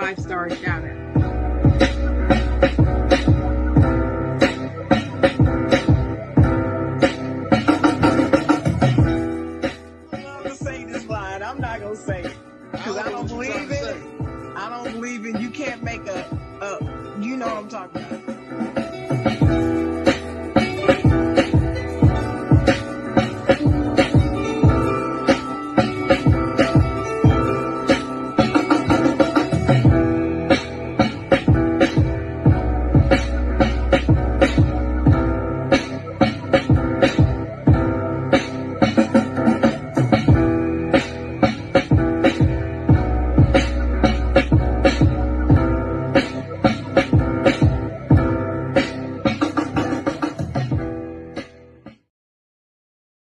5-star shout out. I'm not gonna say it because I don't believe in it. I don't believe in. You can't make a. You know what I'm talking about.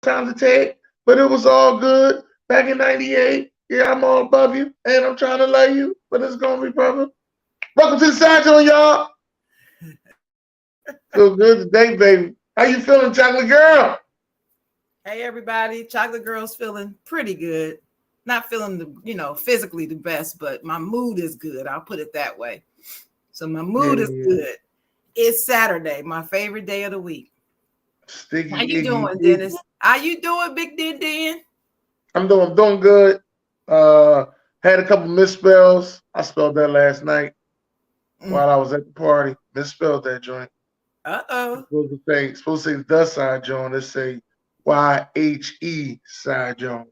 Time to take, but it was all good back in '98. Yeah, I'm all above you, and I'm trying to love you, but it's gonna be perfect. Welcome to the Side Jawn, y'all. Feel good today, baby. How you feeling, Chocolate Girl? Hey, everybody. Chocolate Girl's feeling pretty good. Not feeling physically the best, but my mood is good. I'll put it that way. So my mood is good. It's Saturday, my favorite day of the week. Sticky, how you doing, Dennis? How you doing, Big Den? I'm doing good. Had a couple misspells. I spelled that last night while I was at the party. Misspelled that joint. Supposed to say the Side Jawn. Let's say YHE Side Jawn.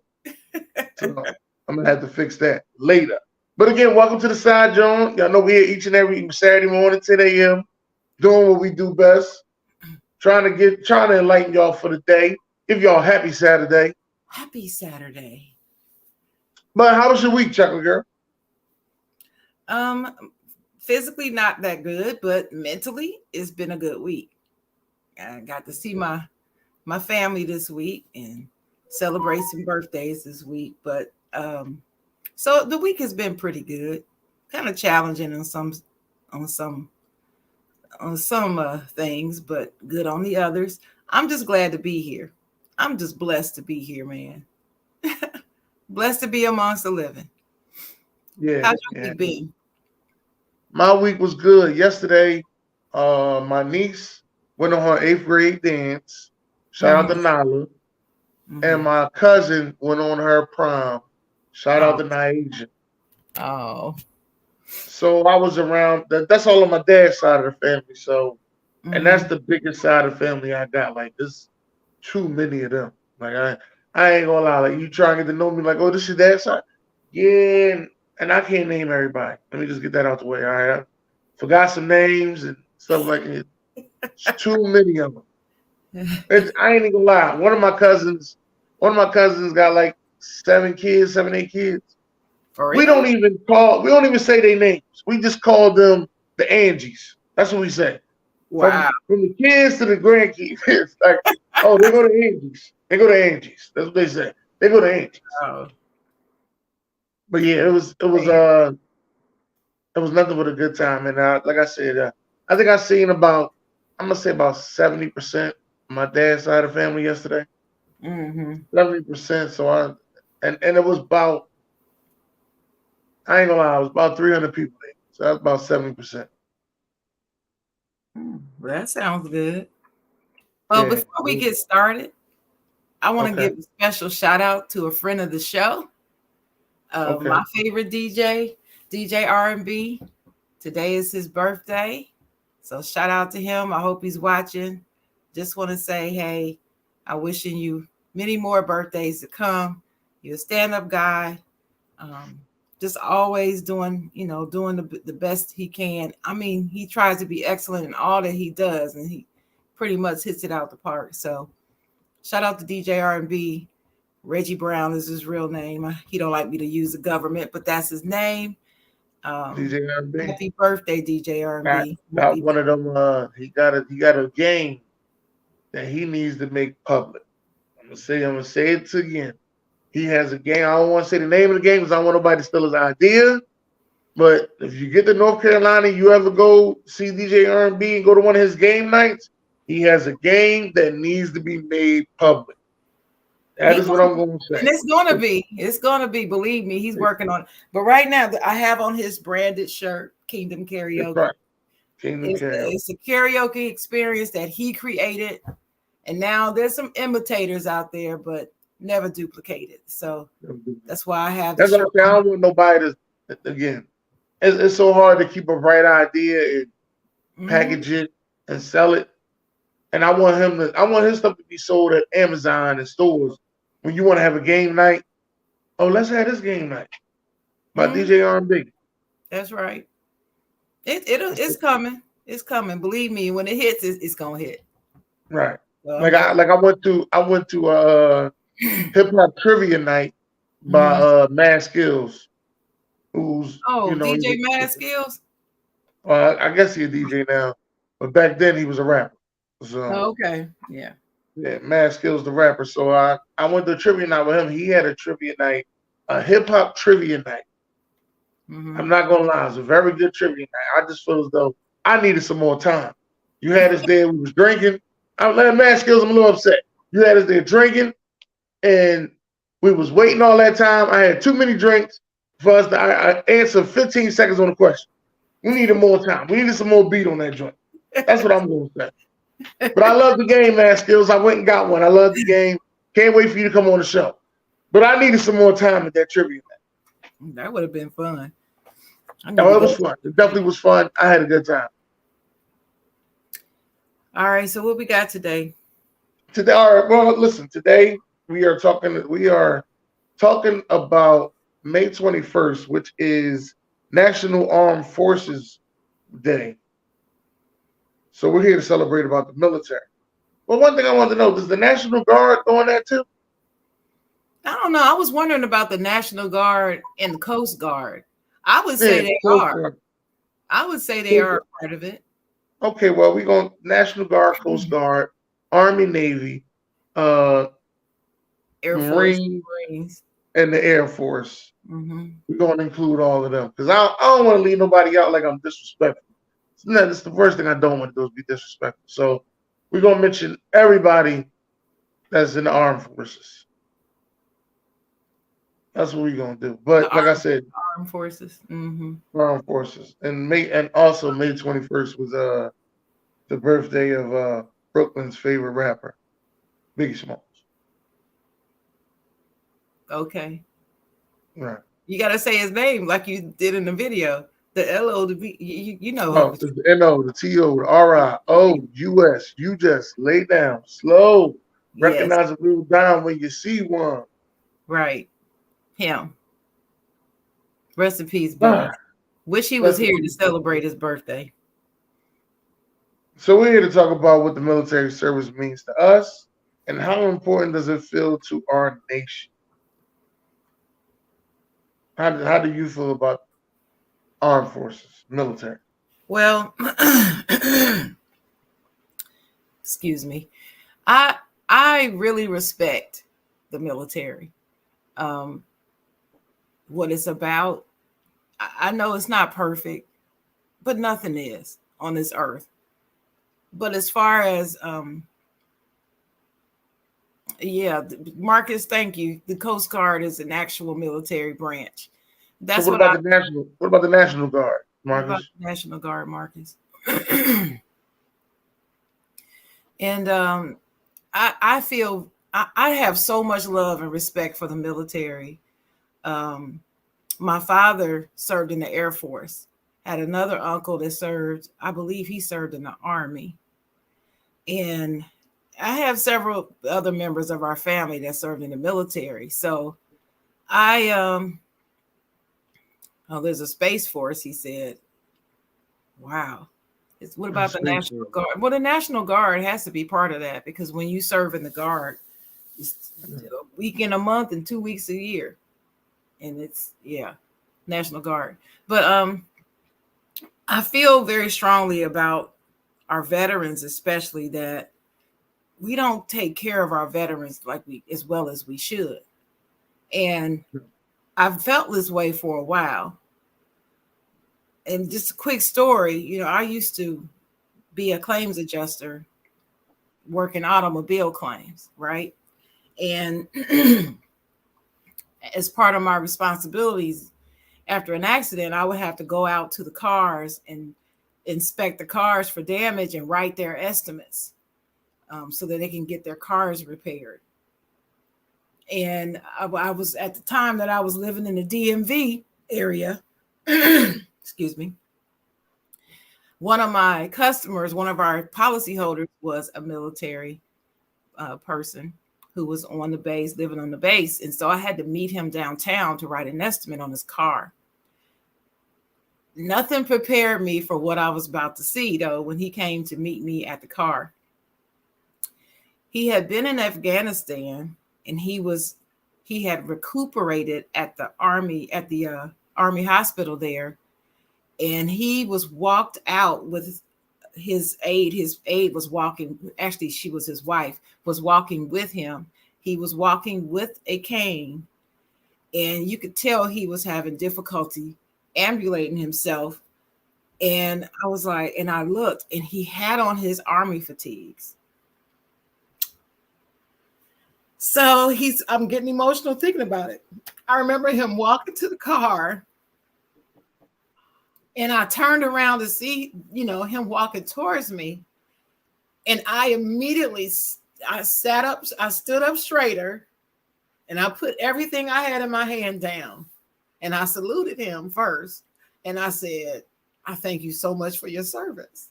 So I'm gonna have to fix that later. But again, welcome to the Side Jawn. Y'all know we're here each and every Saturday morning, 10 a.m. doing what we do best. Trying to enlighten y'all for the day. Give y'all a happy Saturday. Happy Saturday. But how was your week, Chocolate Girl? Physically not that good, but mentally it's been a good week. I got to see my family this week and celebrate some birthdays this week. But so the week has been pretty good. Kind of challenging on some things, but good on the others. I'm just glad to be here. I'm just blessed to be here, man. Blessed to be amongst the living. Yeah. How's your week been? My week was good. Yesterday, my niece went on her 8th grade dance. Shout out to Nala. And my cousin went on her prom. Shout out to Naija. Oh. So I was around. That's all on my dad's side of the family. So, and that's the biggest side of the family I got. Like, there's too many of them. Like, I ain't gonna lie. Like, you trying to get to know me, like, oh, this is your dad's side? Yeah, and I can't name everybody. Let me just get that out the way. All right, I forgot some names and stuff like that. It's too many of them. I ain't even gonna lie. One of my cousins got like 7, 8 kids. We don't even say their names. We just call them the Angies. That's what we say. Wow. From the kids to the grandkids. It's like, oh, they go to Angies. They go to Angies. That's what they say. They go to Angies. Oh. But yeah, it was nothing but a good time. And like I said, I think I seen about 70% of my dad's side of the family yesterday. 70%. So and it was about, I ain't gonna lie, it was about 300 people there. So that's about 70%. Well, that sounds good. Well, before we get started, I want to give a special shout out to a friend of the show. My favorite DJ R&B. Today is his birthday. So shout out to him. I hope he's watching. Just want to say, hey, I'm wishing you many more birthdays to come. You're a stand-up guy. Just always doing the best he can. I mean, he tries to be excellent in all that he does, and he pretty much hits it out the park. So shout out to DJ R&B. Reggie Brown is his real name. He don't like me to use the government, but that's his name. DJ R&B. Happy birthday, DJ R&B. Got one of them. He got a game that he needs to make public. I'm gonna say it again. He has a game. I don't want to say the name of the game because I don't want nobody to steal his idea. But if you get to North Carolina, you ever go see DJ R&B and go to one of his game nights, he has a game that needs to be made public. That is what I'm going to say. And it's going to be, believe me, he's working on it. But right now, I have on his branded shirt, Kingdom Karaoke. Right. Karaoke. It's a karaoke experience that he created. And now there's some imitators out there, but never duplicated. So that's why I have That's what I don't want nobody to, again, it's so hard to keep a bright idea and package it and sell it. And I want his stuff to be sold at Amazon and stores. When you want to have a game night, oh, let's have this game night by DJ R&B. That's right. It's coming. It's coming. Believe me, when it hits, it's gonna hit. Right. I went to hip hop trivia night by Mad Skills, who's DJ Mad Skills. I guess he's a DJ now, but back then he was a rapper. So okay, yeah, Mad Skills the rapper. So I went to a trivia night with him. He had a trivia night, a hip hop trivia night. I'm not gonna lie, it was a very good trivia night. I just feel as though I needed some more time. You had us there, we was drinking. I'm Mad Skills, I'm a little upset. You had us there drinking, and we was waiting all that time. I had too many drinks for us to I answer 15 seconds on the question. We needed more time. We needed some more beat on that joint. That's what I'm going to say. But I love the game, Mad Skills. I went and got one. I love the game. Can't wait for you to come on the show. But I needed some more time at that trivia night. That would have been fun. Oh, it was fun. It definitely was fun. I had a good time. All right. So what we got today? Today, all right. Well, listen. Today we are talking about May 21st, which is National Armed Forces Day. So we're here to celebrate about the military. Well, one thing I want to know, does the National Guard go on that too? I don't know. I was wondering about the National Guard and the Coast Guard. I would say they are. I would say they are a part of it. Okay, well, we're going National Guard, Coast Guard, Army, Navy, Air Force, Marines, and the Air Force. We're going to include all of them because I don't want to leave nobody out like I'm disrespectful. That's the first thing I don't want to do is be disrespectful. So we're going to mention everybody that's in the armed forces. That's what we're going to do. But like I said, armed forces. Armed forces. And also May 21st was the birthday of Brooklyn's favorite rapper, Biggie Smalls. Okay. Right. You got to say his name like you did in the video. The L-O, the B, you know. Oh, the N-O, the T-O, the R-I-O-U-S. You just lay down slow. Yes. Recognize a real down when you see one. Right. Him. Rest in peace, Buzz. Wish he was here to celebrate his birthday. So we're here to talk about what the military service means to us and how important does it feel to our nation. How do you feel about armed forces, military? Well, excuse me. I really respect the military. What it's about. I know it's not perfect, but nothing is on this earth. But as far as Marcus, thank you. The Coast Guard is an actual military branch. That's so what about the National Guard, Marcus? What about the National Guard, Marcus? And I feel I have so much love and respect for the military. My father served in the Air Force. Had another uncle that served, I believe he served in the Army. And I have several other members of our family that served in the military. So there's a Space Force, he said. Wow. What about the National Guard? Well, the National Guard has to be part of that because when you serve in the Guard, it's a week in a month and 2 weeks a year. And it's, National Guard. But I feel very strongly about our veterans, especially that we don't take care of our veterans as well as we should. And I've felt this way for a while. And just a quick story, I used to be a claims adjuster working automobile claims, right? And as part of my responsibilities after an accident, I would have to go out to the cars and inspect the cars for damage and write their estimates so that they can get their cars repaired. And I was at the time that I was living in the DMV area. Excuse me. One of my customers, one of our policyholders, was a military person who was on the base, living on the base. And so I had to meet him downtown to write an estimate on his car. Nothing prepared me for what I was about to see, though, when he came to meet me at the car. He had been in Afghanistan, and he had recuperated at the army hospital there, and he was walked out with his aide. His aide was walking, actually she was his wife, was walking with him. He was walking with a cane, and you could tell he was having difficulty ambulating himself. And I was like, and I looked, and he had on his army fatigues. So I'm getting emotional thinking about it. I remember him walking to the car, and I turned around to see, him walking towards me. And I immediately, I stood up straighter, and I put everything I had in my hand down, and I saluted him first. And I said, I thank you so much for your service.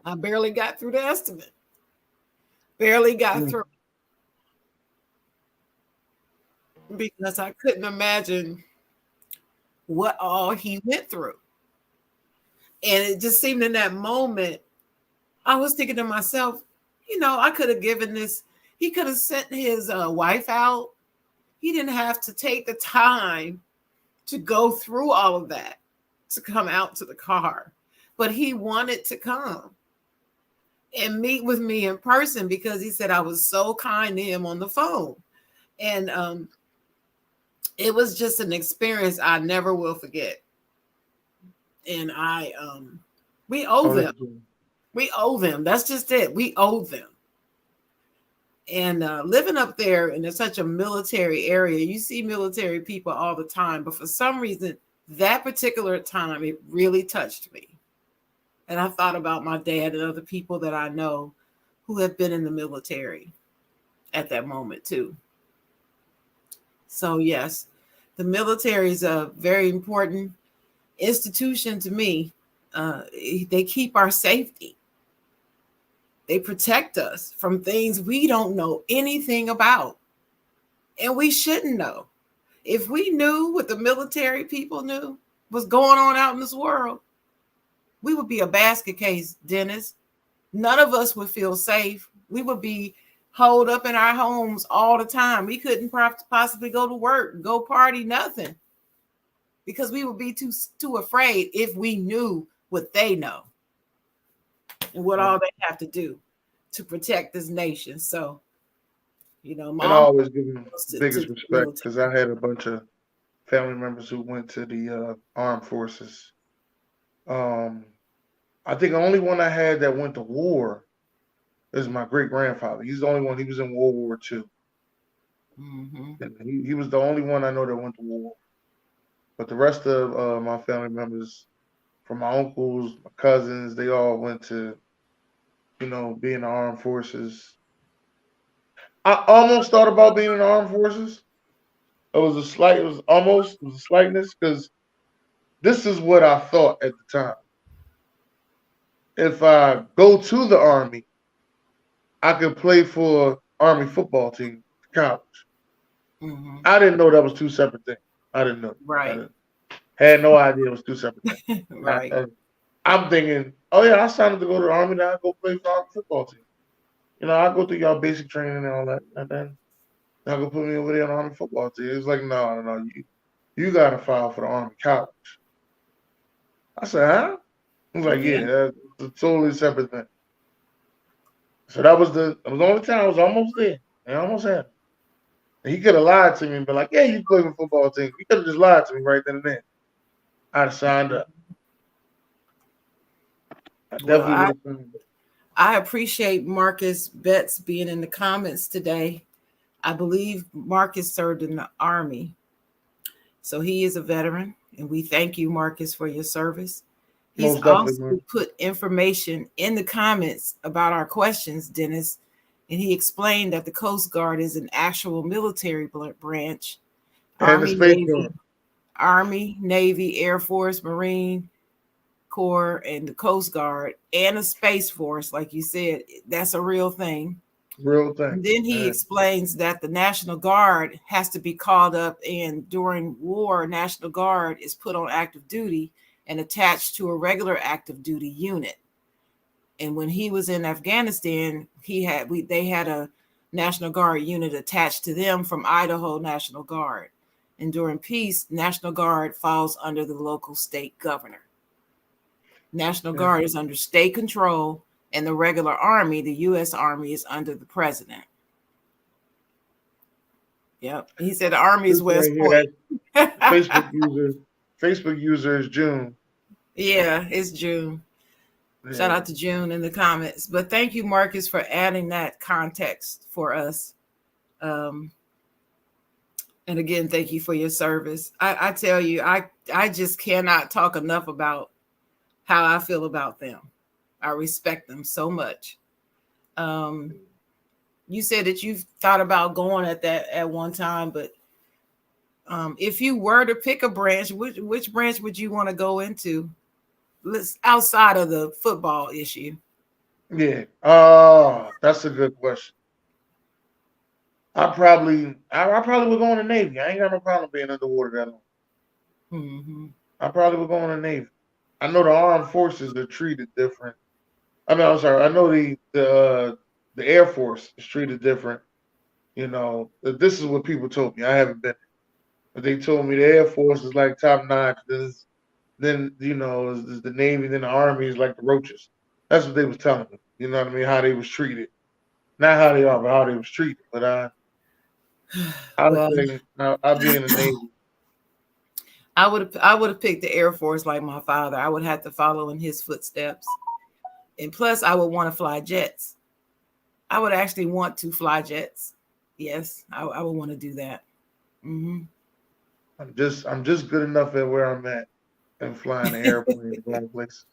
I barely got through the estimate. Barely got through. Because I couldn't imagine what all he went through. And it just seemed in that moment, I was thinking to myself, I could have given this, he could have sent his wife out. He didn't have to take the time to go through all of that to come out to the car. But he wanted to come and meet with me in person because he said I was so kind to him on the phone. And it was just an experience I never will forget. And we owe them. We owe them. That's just it. We owe them. And living up there in such a military area, you see military people all the time. But for some reason, that particular time, it really touched me. And I thought about my dad and other people that I know who have been in the military at that moment too. So yes, the military is a very important institution to me. They keep our safety. They protect us from things we don't know anything about. And we shouldn't know. If we knew what the military people knew was going on out in this world, we would be a basket case, Dennis. None of us would feel safe. We would be holed up in our homes all the time. We couldn't possibly go to work, go party, nothing. Because we would be too afraid if we knew what they know and what all they have to do to protect this nation. So, Mom, and I always give them the biggest respect because I had a bunch of family members who went to the armed forces. I think the only one I had that went to war is my great grandfather. He's the only one. He was in World War II. Mm-hmm. And he was the only one I know that went to war. But the rest of my family members, from my uncles, my cousins, they all went to, be in the armed forces. I almost thought about being in the armed forces. It was a slightness because this is what I thought at the time. If I go to the Army, I could play for Army football team, college. Mm-hmm. I didn't know that was two separate things. I didn't know. Right. Had no idea it was two separate things. Right. I'm thinking, oh yeah, I signed up to go to the Army, now I go play for Army football team. I go through y'all basic training and all that, and then y'all go put me over there on the Army football team. It's like, no, you got to file for the Army college. I said, huh? I was like, yeah, that's a totally separate thing. So that was the only time I was almost there. I almost had it. And he could have lied to me and been like, "Yeah, you play for football team." He could have just lied to me right then and there. I'd have signed up. I Well, definitely would have signed up. I appreciate Marcus Betts being in the comments today. I believe Marcus served in the Army, so he is a veteran, and we thank you, Marcus, for your service. He's Most definitely, also man. put information in the comments about our questions, Dennis, and he explained that the Coast Guard is an actual military branch. And the Space Force. Army, Navy, Air Force, Marine Corps, and the Coast Guard, and a Space Force, like you said, that's a real thing. Real thing. And then he explains that the National Guard has to be called up, and during war, National Guard is put on active duty and attached to a regular active duty unit. And when he was in Afghanistan, they had a National Guard unit attached to them from Idaho National Guard. And during peace, National Guard falls under the local state governor. National Guard is under state control, and the regular Army, the U.S. Army, is under the president. Yep. He said the Army is West Point. Facebook user is June. Yeah, it's June. Yeah. Shout out to June in the comments. But thank you, Marcus, for adding that context for us. And again, thank you for your service. I tell you, I just cannot talk enough about how I feel about them. I respect them so much. You said that you've thought about going at one time, but if you were to pick a branch, which branch would you want to go into? Outside of the football issue. Yeah. That's a good question. I probably would go in the Navy. I ain't got no problem being underwater that long. Mm-hmm. I probably would go in the Navy. I know the armed forces are treated different. I mean, I'm sorry. I know the Air Force is treated different. You know, this is what people told me. I haven't been, but they told me the Air Force is like top notch. Then you know, is the Navy, then the Army is like the roaches. That's what they was telling me. You know what I mean? How they was treated, not how they are, but how they was treated. But I'd be in the Navy. I would have picked the Air Force like my father. I would have to follow in his footsteps, and plus, I would want to fly jets. I would actually want to fly jets. Yes, I would want to do that. Mm-hmm. I'm just good enough at where I'm at and flying the airplane going places.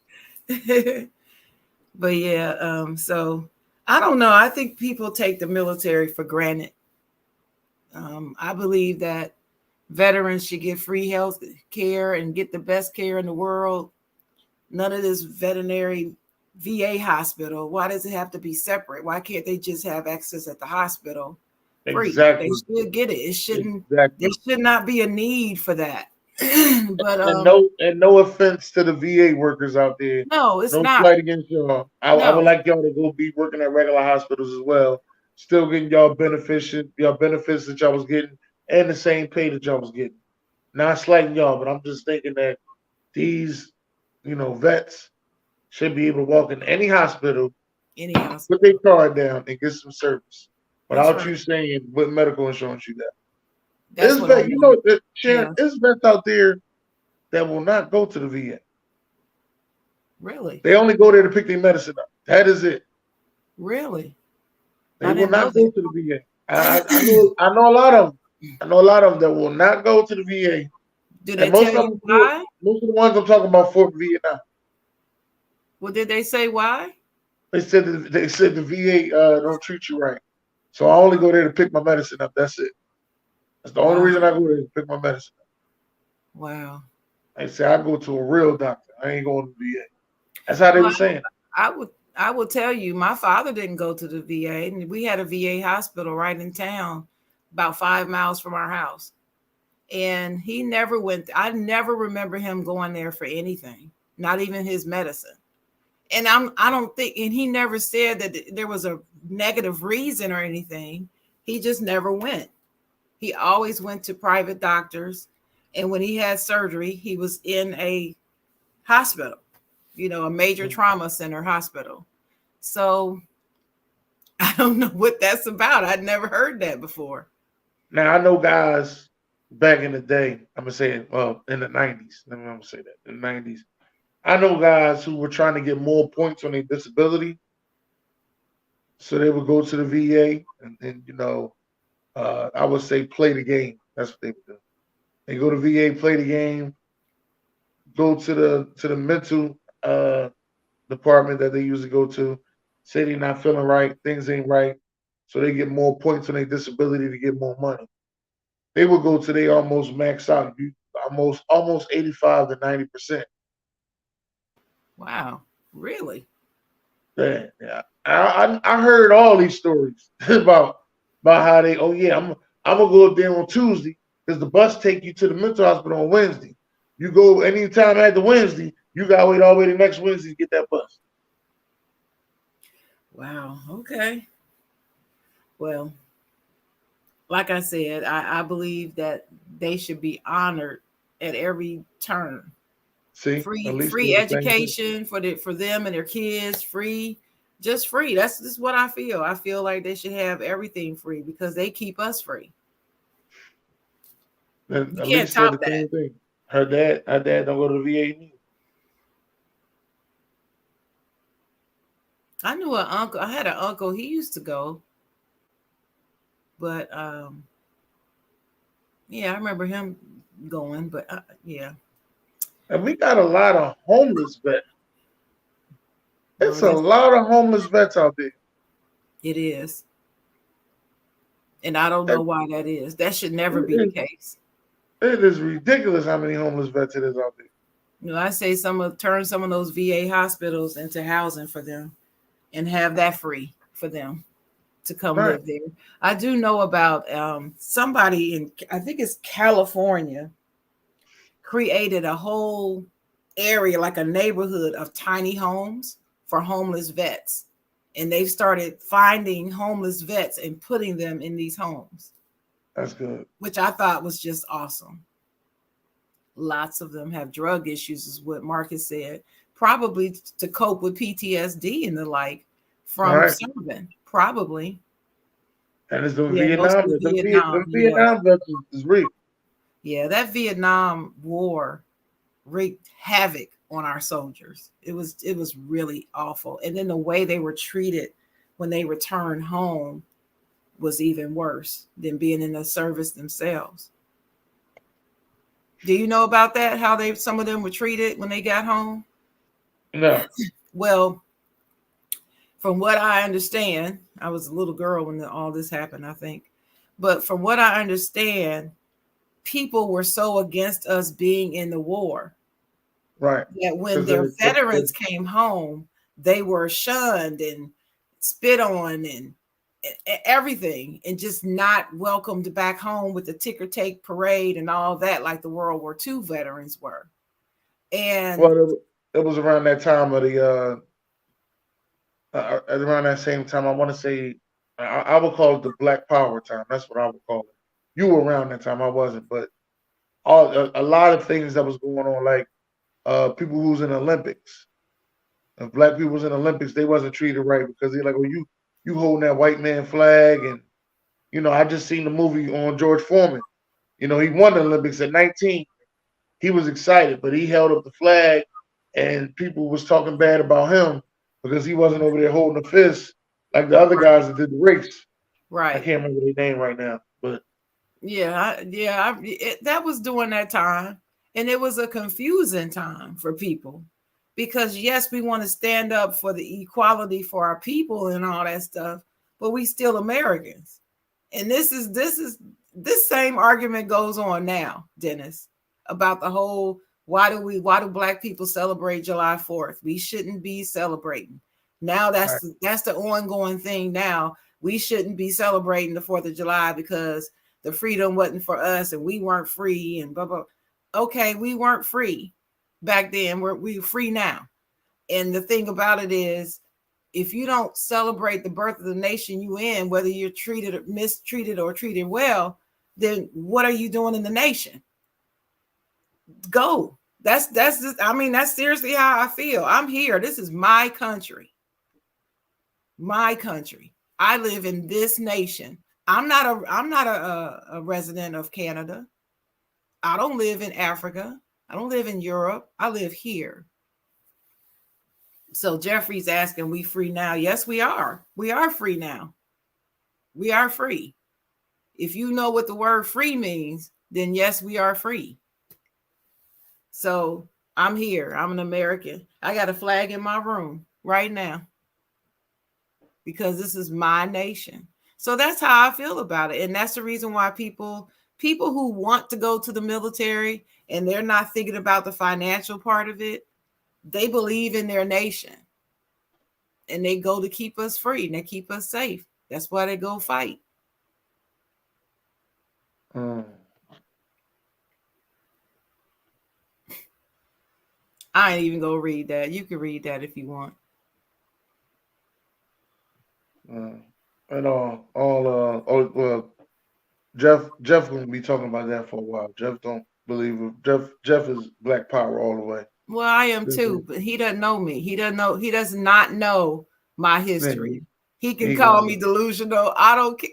But yeah, so I don't know. I think people take the military for granted. I believe that veterans should get free health care and get the best care in the world. None of this veterinary VA hospital. Why does it have to be separate? Why can't they just have access at the hospital free? Exactly. They should get it. It shouldn't. Exactly. There should not be a need for that. But and no offense to the VA workers out there. No, it's not. Fight against y'all. I would like y'all to go be working at regular hospitals as well. Still getting y'all benefits that y'all was getting, and the same pay that y'all was getting. Not slighting y'all, but I'm just thinking that these, vets should be able to walk in any hospital, put their card down, and get some service without you saying what medical insurance you got. There's Sharon, there's vets out there that will not go to the VA. Really? They only go there to pick their medicine up. That is it. Really? They will not go to the VA. I know a lot of them. I know a lot of them that will not go to the VA. Do they tell you why? Most of the ones I'm talking about Fort Vietnam. Well, did they say why? They said the VA don't treat you right. So I only go there to pick my medicine up. That's it. That's the only reason I go there to pick my medicine up. Wow. They say I go to a real doctor. I ain't going to the VA. That's how they were saying. I will tell you, my father didn't go to the VA, and we had a VA hospital right in town, about 5 miles from our house. And he never went. I never remember him going there for anything, not even his medicine. And I don't think, and he never said that there was a negative reason or anything. He just never went. He always went to private doctors. And when he had surgery, he was in a hospital, a major trauma center hospital. So I don't know what that's about. I'd never heard that before. Now I know guys back in the day. I'm gonna say it. Well, in the '90s. I'm gonna say that in the '90s. I know guys who were trying to get more points on their disability, so they would go to the VA and I would say play the game. That's what they would do. They go to VA, play the game, go to the mental department that they usually go to, say they're not feeling right, things ain't right, so they get more points on their disability to get more money. They will go to they almost max out, almost 85 to 90%. Wow, really? Yeah. I heard all these stories about how they, oh yeah, I'm gonna go up there on Tuesday because the bus take you to the mental hospital on Wednesday. You go anytime after Wednesday, you gotta wait all the way to next Wednesday to get that bus. Wow. Okay. Well, like I said, I believe that they should be honored at every turn. See, at Free least free do the same thing. education for them and their kids, free, just free. That's just what I feel. I feel like they should have everything free because they keep us free. And You at can't least said top the that. same thing. Her dad don't go to the VA neither. I knew an uncle. I had an uncle. He used to go, but yeah, I remember him going. But yeah, And we got a lot of homeless vets. well, It's a that's lot of homeless vets out there. it is, and I don't know It, why that is. That should never be the it, case. it is ridiculous how many homeless vets it is out there. I say turn some of those VA hospitals into housing for them and have that free for them to come Right. live there. I do know about somebody in, I think it's California, created a whole area, like a neighborhood of tiny homes for homeless vets. And they've started finding homeless vets and putting them in these homes, That's good. which I thought was just awesome. Lots of them have drug issues, is what Marcus said, probably to cope with PTSD and the like All from right. serving, probably. And it's the Yeah, Vietnam mostly vets. Vietnam. The Yeah. Vietnam vets is real. Yeah, that Vietnam War wreaked havoc on our soldiers. It was really awful. And then the way they were treated when they returned home was even worse than being in the service themselves. Do you know about that? How they some of them were treated when they got home? No. Well, from what I understand, I was a little girl when all this happened, I think. But from what I understand, people were so against us being in the war Right. that when Because their veterans came home, they were shunned and spit on and everything, and just not welcomed back home with the ticker tape parade and all that, like the World War II veterans were. And well, it was around that time of the around that same time. I want to say I would call it the Black Power time. That's what I would call it. You were around that time. I wasn't, but a lot of things that was going on, like people who was in the Olympics. If black people was in the Olympics, they wasn't treated right because they're like, "Oh, you holding that white man flag," and I just seen the movie on George Foreman. He won the Olympics at 19. He was excited, but he held up the flag, and people was talking bad about him because he wasn't over there holding the fist like the other guys that did the race. I right. can't remember their name right now, but That was during that time, and it was a confusing time for people because yes, we want to stand up for the equality for our people and all that stuff, but we still Americans. And this same argument goes on now, Dennis, about the whole why do black people celebrate July 4th? We shouldn't be celebrating. Now right, that's the ongoing thing now. We shouldn't be celebrating the 4th of July because the freedom wasn't for us and we weren't free and blah blah. Okay, we weren't free back then. We're free now. And the thing about it is, if you don't celebrate the birth of the nation you in, whether you're treated or mistreated or treated well, then what are you doing in the nation? Go. That's just, I mean, that's seriously how I feel. I'm here. This is my country. My country. I live in this nation. I'm not a resident of Canada. I don't live in Africa. I don't live in Europe. I live here. So Jeffrey's asking, we free now? Yes, we are. We are free now. We are free. If you know what the word free means, then yes, we are free. So I'm here. I'm an American. I got a flag in my room right now because this is my nation. So that's how I feel about it. And that's the reason why people who want to go to the military and they're not thinking about the financial part of it, they believe in their nation. And they go to keep us free and they keep us safe. That's why they go fight. I ain't even gonna read that. You can read that if you want. And well, Jeff gonna be talking about that for a while. Jeff don't believe it. Jeff is Black Power all the way. Well, I am too, but he doesn't know me. He does not know my history. He can call me delusional.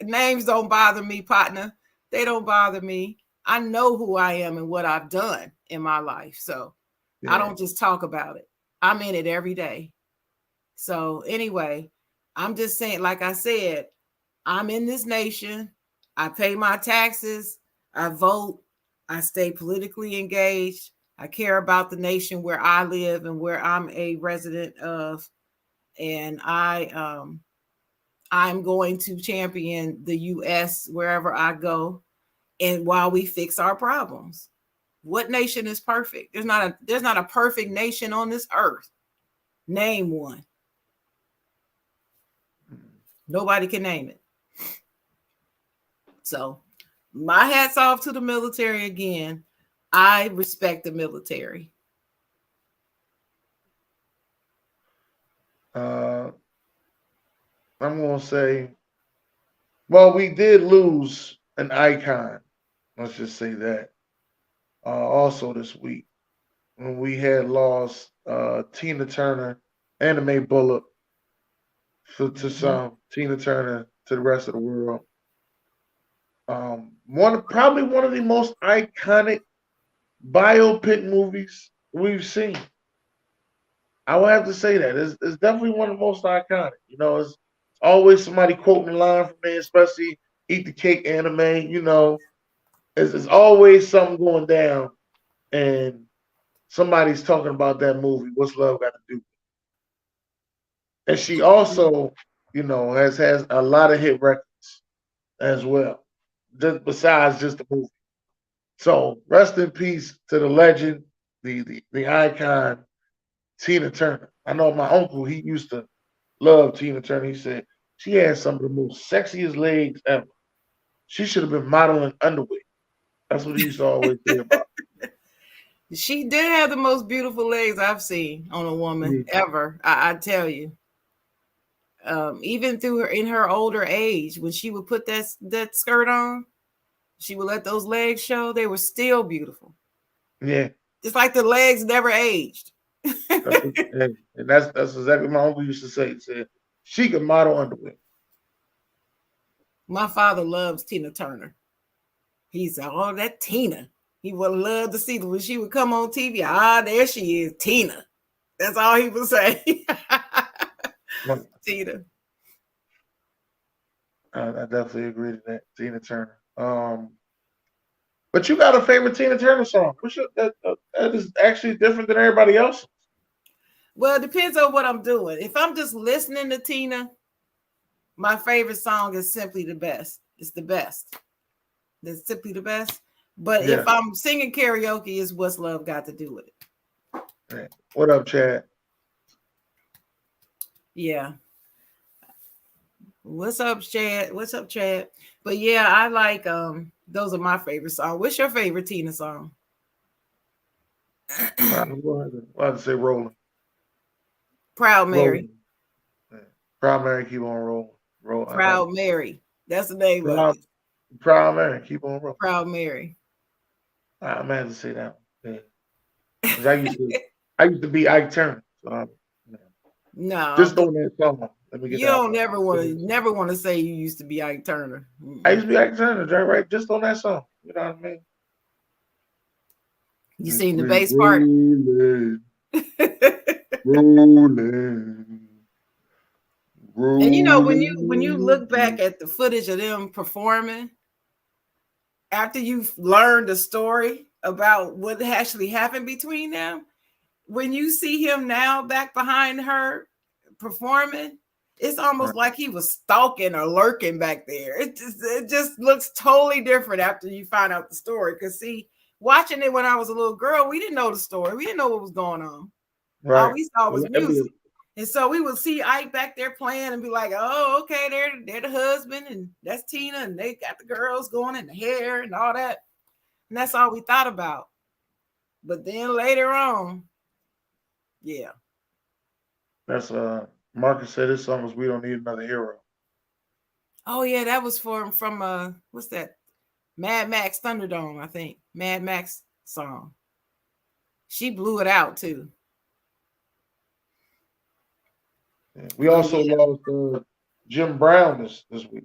Names don't bother me, partner. They don't bother me. I know who I am and what I've done in my life. So I don't just talk about it. I'm in it every day. So anyway, I'm just saying, like I said, I'm in this nation. I pay my taxes. I vote. I stay politically engaged. I care about the nation where I live and where I'm a resident of. And I'm going to champion the U.S. wherever I go. And while we fix our problems, what nation is perfect? There's not a perfect nation on this earth. Name one. Nobody can name it. So my hat's off to the military again. I respect the military. I'm going to say, well, we did lose an icon. Let's just say that. Also this week, when we had lost Tina Turner, Anime Bullet, to some, Tina Turner to the rest of the world. Probably one of the most iconic biopic movies we've seen. I would have to say that it's definitely one of the most iconic. You know, it's always somebody quoting a line from me, especially "Eat the Cake" anime. You know, it's always something going down, and somebody's talking about that movie. What's love got to do? And she also, you know, has a lot of hit records as well, just besides just the movie. So rest in peace to the legend, the icon, Tina Turner. I know my uncle, he used to love Tina Turner. He said she had some of the most sexiest legs ever. She should have been modeling underwear. That's what he used to always say about her. She did have the most beautiful legs I've seen on a woman ever. I tell you. Even in her older age, when she would put that skirt on, she would let those legs show. They were still beautiful. Yeah. It's like the legs never aged. And that's exactly what my uncle used to say. He said she could model underwear. My father loves Tina Turner. He said, "Oh, that Tina." He would love to see when she would come on TV. Ah, there she is, Tina. That's all he would say. Tina. I definitely agree to that, Tina Turner. But you got a favorite Tina Turner song? That is actually different than everybody else's. Well, it depends on what I'm doing. If I'm just listening to Tina, my favorite song is Simply the Best. It's the best. It's simply the best. But if I'm singing karaoke, is What's Love Got to Do with it? Right. What up, Chad? Yeah. What's up, Chad? What's up, Chad? But yeah, I like those are my favorite songs. What's your favorite Tina song? I'll have to say Rolling. Proud Mary. Rolling. Proud Mary, keep on rolling. Proud Mary. That's the name of it. Proud Mary, keep on rolling. Proud Mary. I'm gonna have to say that one. Yeah. I used to be Ike Turner. So no. Just on that song. Let me get You that out don't my never want to say you used to be Ike Turner. I used to be Ike Turner, right? Just on that song. You know what I mean? You seen the bass part? Rolling, rolling, And you know, when you look rolling. back at the footage of them performing, after you've learned the story about what actually happened between them, when you see him now back behind her performing, it's almost like he was stalking or lurking back there. It just looks totally different after you find out the story. Because see, watching it when I was a little girl, we didn't know the story. We didn't know what was going on. Right. All we saw was music. And so we would see Ike back there playing and be like, oh, okay, they're the husband and that's Tina and they got the girls going in the hair and all that. And that's all we thought about. But then later on, yeah. That's Marcus said this song was "We Don't Need Another Hero." Oh yeah, that was from what's that? Mad Max Thunderdome, I think. Mad Max song. She blew it out too. Yeah. We also lost Jim Brown this week.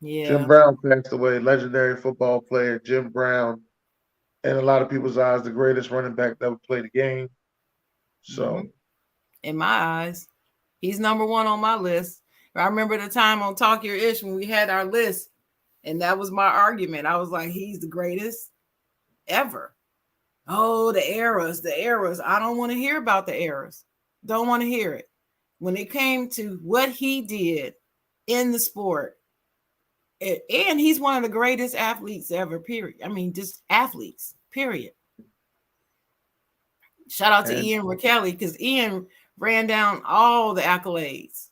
Yeah. Jim Brown passed away, legendary football player Jim Brown. In a lot of people's eyes, the greatest running back that ever played the game. So, in my eyes, he's number one on my list. I remember the time on Talk Your Ish when we had our list, and that was my argument. I was like, he's the greatest ever. Oh, the eras. I don't want to hear about the eras. Don't want to hear it. When it came to what he did in the sport, and he's one of the greatest athletes ever, period. I mean, just athletes, period. Shout out to Ian Rakelli, because Ian ran down all the accolades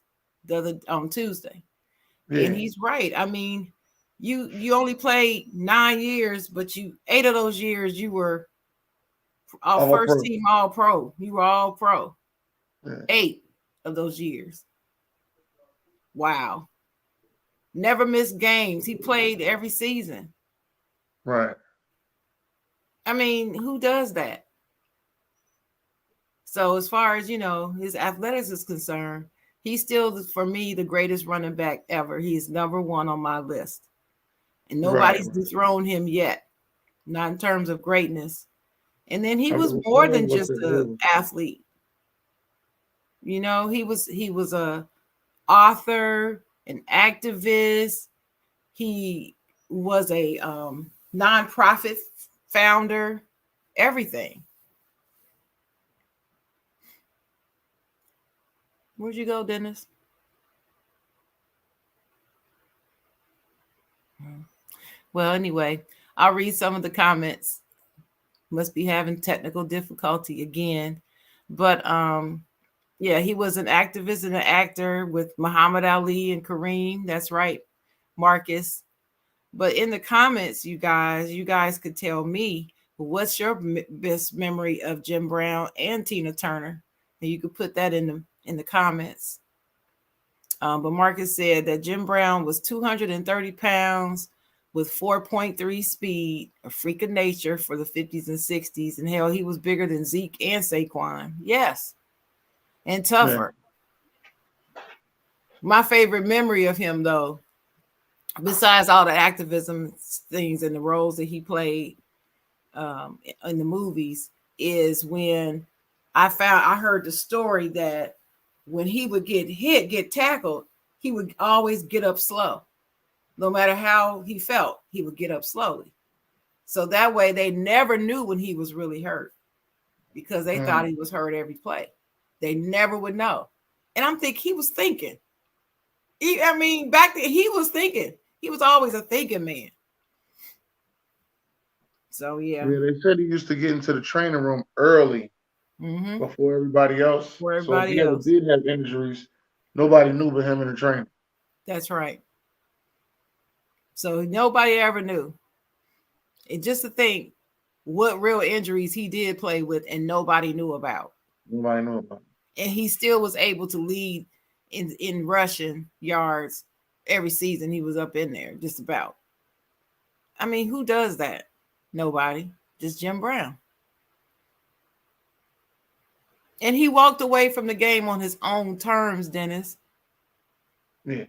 on Tuesday. Yeah. And he's right. I mean, you only played 9 years, but 8 of those years you were all first team all pro. You were all pro. Yeah. 8 of those years. Wow. Never missed games. He played every season. Right. I mean, who does that? So as far as, his athletics is concerned, he's still, for me, the greatest running back ever. He's number one on my list. And nobody's dethroned him yet, not in terms of greatness. And then he was more than just an athlete. He was a author, an activist. He was a nonprofit founder, everything. Where'd you go, Dennis? Well, anyway, I'll read some of the comments. Must be having technical difficulty again. But yeah, he was an activist and an actor with Muhammad Ali and Kareem. That's right, Marcus. But in the comments, you guys could tell me, what's your best memory of Jim Brown and Tina Turner? And you could put that in the comments. But Marcus said that Jim Brown was 230 pounds with 4.3 speed, a freak of nature for the 50s and 60s. And hell, he was bigger than Zeke and Saquon. Yes. And tougher. Yeah. My favorite memory of him, though, besides all the activism things and the roles that he played in the movies, is when I heard the story that when he would get tackled, he would always get up slow. No matter how he felt, he would get up slowly. So that way they never knew when he was really hurt, because they thought he was hurt every play. They never would know. And I'm thinking, he was thinking. Back then he was thinking. He was always a thinking man. So, yeah. Yeah, they said he used to get into the training room early before everybody else. So if he ever did have injuries, nobody knew but him in the training. That's right. So nobody ever knew. And just to think what real injuries he did play with and nobody knew about. Nobody knew about. And he still was able to lead in rushing yards every season. He was up in there just about. I mean, who does that? Nobody. Just Jim Brown. And he walked away from the game on his own terms, Dennis. Yeah.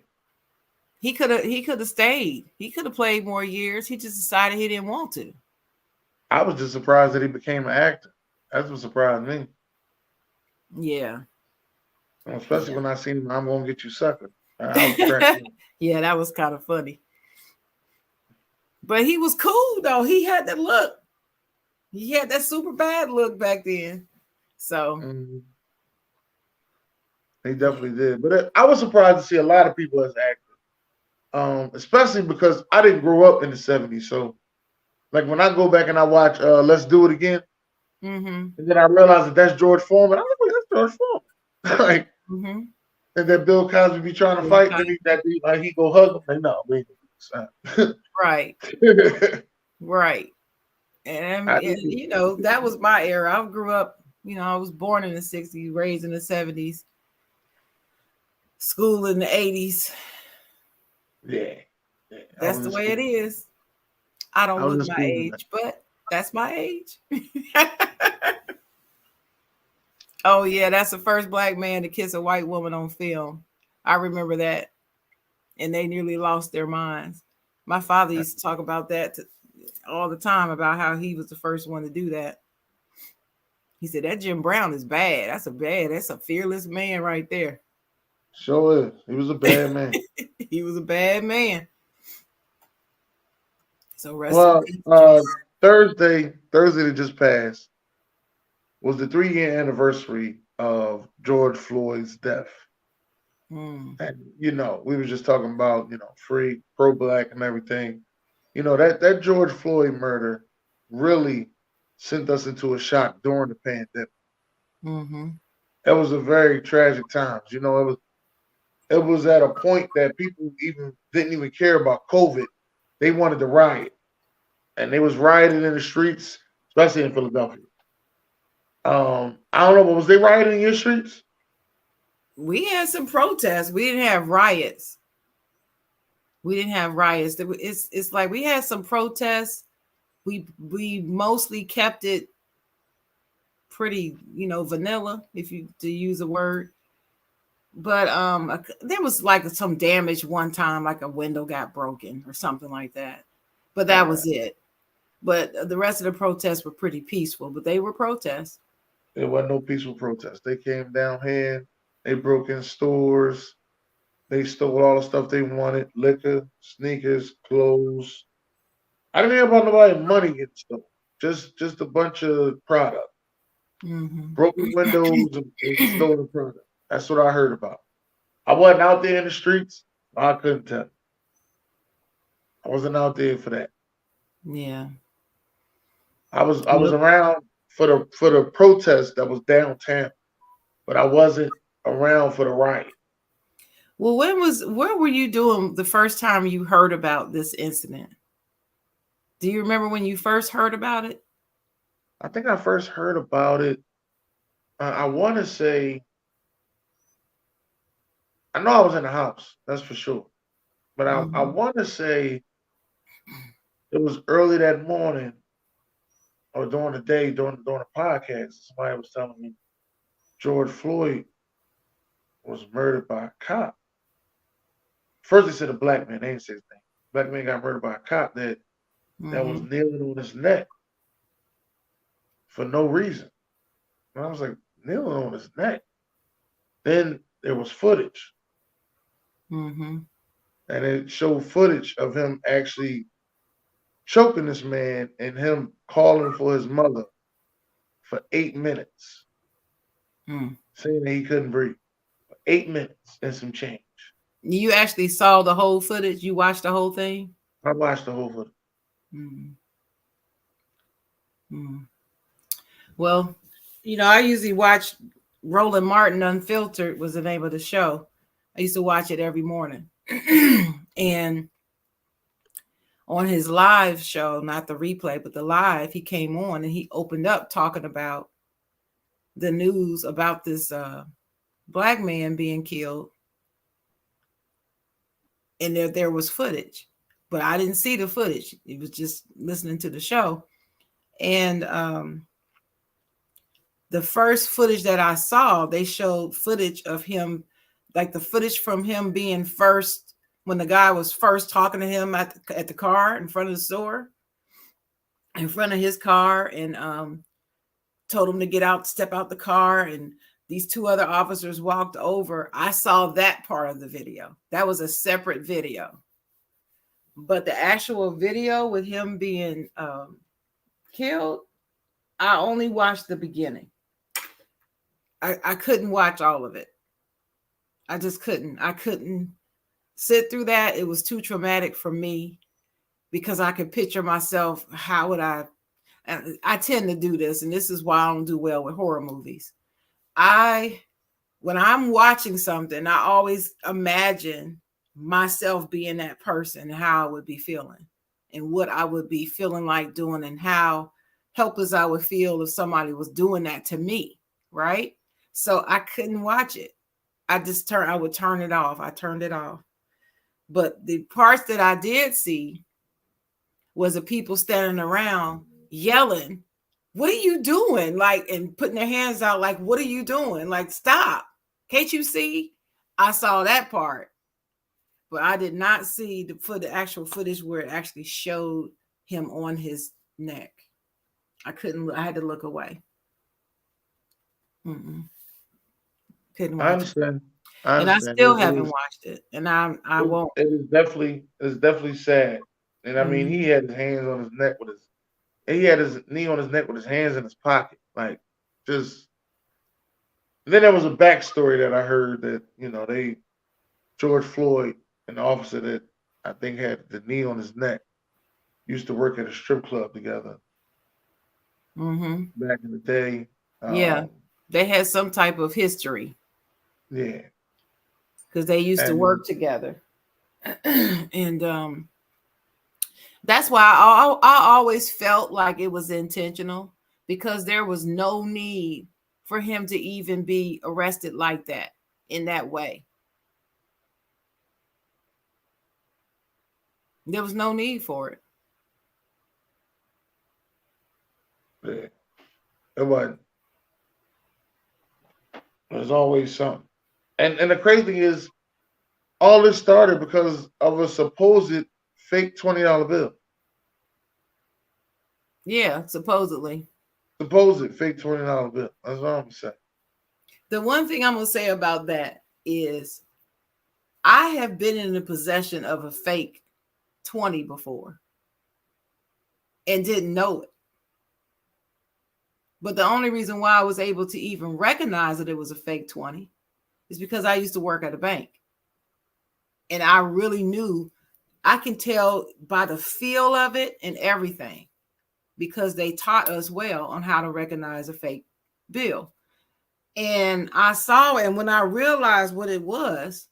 He could have stayed. He could have played more years. He just decided he didn't want to. I was just surprised that he became an actor. That's what surprised me. Yeah. Especially when I seen him, I'm gonna get you sucker. I was cracking. Yeah, that was kind of funny. But he was cool though. He had that look. He had that super bad look back then. So he definitely did. But I was surprised to see a lot of people as actors, especially because I didn't grow up in the '70s. So, like when I go back and I watch Let's Do It Again, and then I realized that that's George Foreman. I'm like, well, that's George Foreman. Like, and then Bill Cosby be trying to fight, then he go hug him. Like, no, we ain't right, right. And you know, that was my era. I grew up, you know, I was born in the 60s, raised in the 70s, school in the 80s. Yeah. That's the way it is. I don't look my age, but that's my age. Oh, yeah, that's the first black man to kiss a white woman on film. I remember that. And they nearly lost their minds. My father used to talk about that all the time, about how he was the first one to do that. He said, that Jim Brown is bad. That's a fearless man right there. Sure is. He was a bad man. He was a bad man. So Thursday that just passed was the 3-year anniversary of George Floyd's death. And you know, we were just talking about, you know, free, pro-black and everything. You know, that George Floyd murder really sent us into a shock during the pandemic. It was a very tragic time. You know, it was at a point that people didn't even care about COVID. They wanted to riot. And they was rioting in the streets, especially in Philadelphia. I don't know, but was they rioting in your streets? We had some protests. We didn't have riots. It's like we had some protests. We mostly kept it pretty, you know, vanilla, if you to use a word. But there was like some damage one time, like a window got broken or something like that. But that was it. But the rest of the protests were pretty peaceful, but they were protests. There wasn't no peaceful protests. They came down here, they broke in stores, they stole all the stuff they wanted, liquor, sneakers, clothes. I didn't hear about nobody money getting stolen. Just a bunch of product. Broken windows and stolen product. That's what I heard about. I wasn't out there in the streets. I couldn't tell. I wasn't out there for that. Yeah. I was around for the protest that was downtown, but I wasn't around for the riot. Well, where were you doing the first time you heard about this incident? Do you remember when you first heard about it? I think I first heard about it. I want to say, I know I was in the house, that's for sure. But I want to say it was early that morning or during the day, during the podcast. Somebody was telling me George Floyd was murdered by a cop. First they said a black man, they didn't say his name. Black man got murdered by a cop that was kneeling on his neck for no reason. And I was like, kneeling on his neck. Then there was footage. And it showed footage of him actually choking this man and him calling for his mother for 8 minutes, saying that he couldn't breathe. 8 minutes and some change. You actually saw the whole footage? You watched the whole thing? I watched the whole footage. Well, you know, I usually watch Roland Martin Unfiltered was the name of the show. I used to watch it every morning. And on his live show, not the replay, but the live, he came on and he opened up talking about the news about this black man being killed. And there was footage, but I didn't see the footage. It was just listening to the show. And the first footage that I saw, they showed footage of him, like the footage from him being first, when the guy was first talking to him at the car in front of the store, in front of his car, and told him to get out, step out the car, and these two other officers walked over. I saw that part of the video. That was a separate video. But the actual video with him being killed, I only watched the beginning. I couldn't watch all of it. I just couldn't. I couldn't sit through that. It was too traumatic for me because I could picture myself. How would I tend to do this, and this is why I don't do well with horror movies. When I'm watching something, I always imagine myself being that person, how I would be feeling and what I would be feeling like doing, and how helpless I would feel if somebody was doing that to me, right? So I couldn't watch it. I would turn it off. I turned it off. But the parts that I did see was the people standing around yelling, "What are you doing?" Like, and putting their hands out like, "What are you doing? Like, stop. Can't you see?" I saw that part, but I did not see the actual footage where it actually showed him on his neck. I had to look away. Couldn't watch it. And I still haven't watched it, and I won't. It is definitely sad. And I mean, he had his hands on his neck he had his knee on his neck with his hands in his pocket, like just. Then there was a backstory that I heard that George Floyd, an officer that I think had the knee on his neck, used to work at a strip club together. Back in the day. Yeah, they had some type of history. Yeah. Because they used to work together. And that's why I always felt like it was intentional, because there was no need for him to even be arrested like that, in that way. There was no need for it. Yeah. It wasn't. There's always something. And the crazy thing is, all this started because of a supposed fake $20 bill. Yeah, supposedly. Supposed fake $20 bill. That's what I'm gonna say. The one thing I'm gonna say about that is, I have been in the possession of a fake 20 before and didn't know it. But the only reason why I was able to even recognize that it was a fake 20 is because I used to work at a bank. And I really knew, I can tell by the feel of it and everything, because they taught us well on how to recognize a fake bill. And I saw it, and when I realized what it was,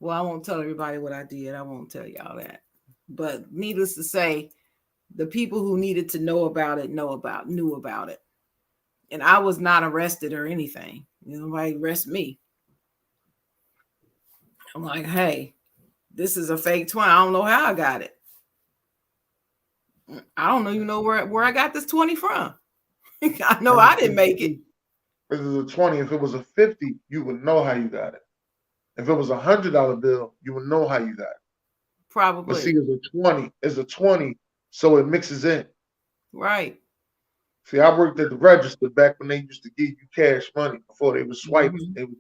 well, I won't tell everybody what I did. I won't tell y'all that. But needless to say, the people who needed to know about it knew about it. And I was not arrested or anything. Nobody arrest me. I'm like, hey, this is a fake 20. I don't know how I got it. I don't even know where I got this 20 from. I know I didn't make it. This is a 20. If it was a 50, you would know how you got it. If it was $100 bill, you would know how you got it. Probably. But see, it's a 20, so it mixes in. Right. See, I worked at the register back when they used to give you cash money before they was swiping. They were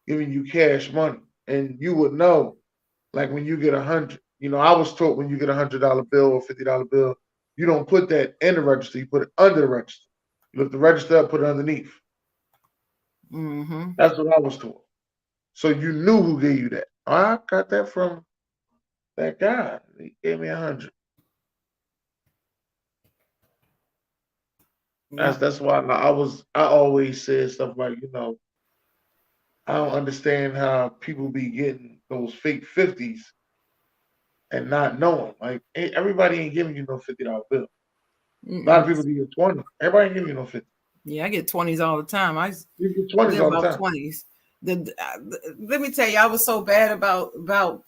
giving you cash money, and you would know, like when you get 100. I was taught when you get $100 bill or $50 bill, you don't put that in the register. You put it under the register. You lift the register up, put it underneath. That's what I was taught. So you knew who gave you that. I got that from that guy. He gave me 100. Yeah. That's why I always said stuff like, I don't understand how people be getting those fake 50s and not knowing. Like, everybody ain't giving you no $50 bill. A lot of people give you 20. Everybody ain't giving you no 50. Yeah, I get 20s all the time. You get 20s all the time. 20s. Let me tell you, I was so bad about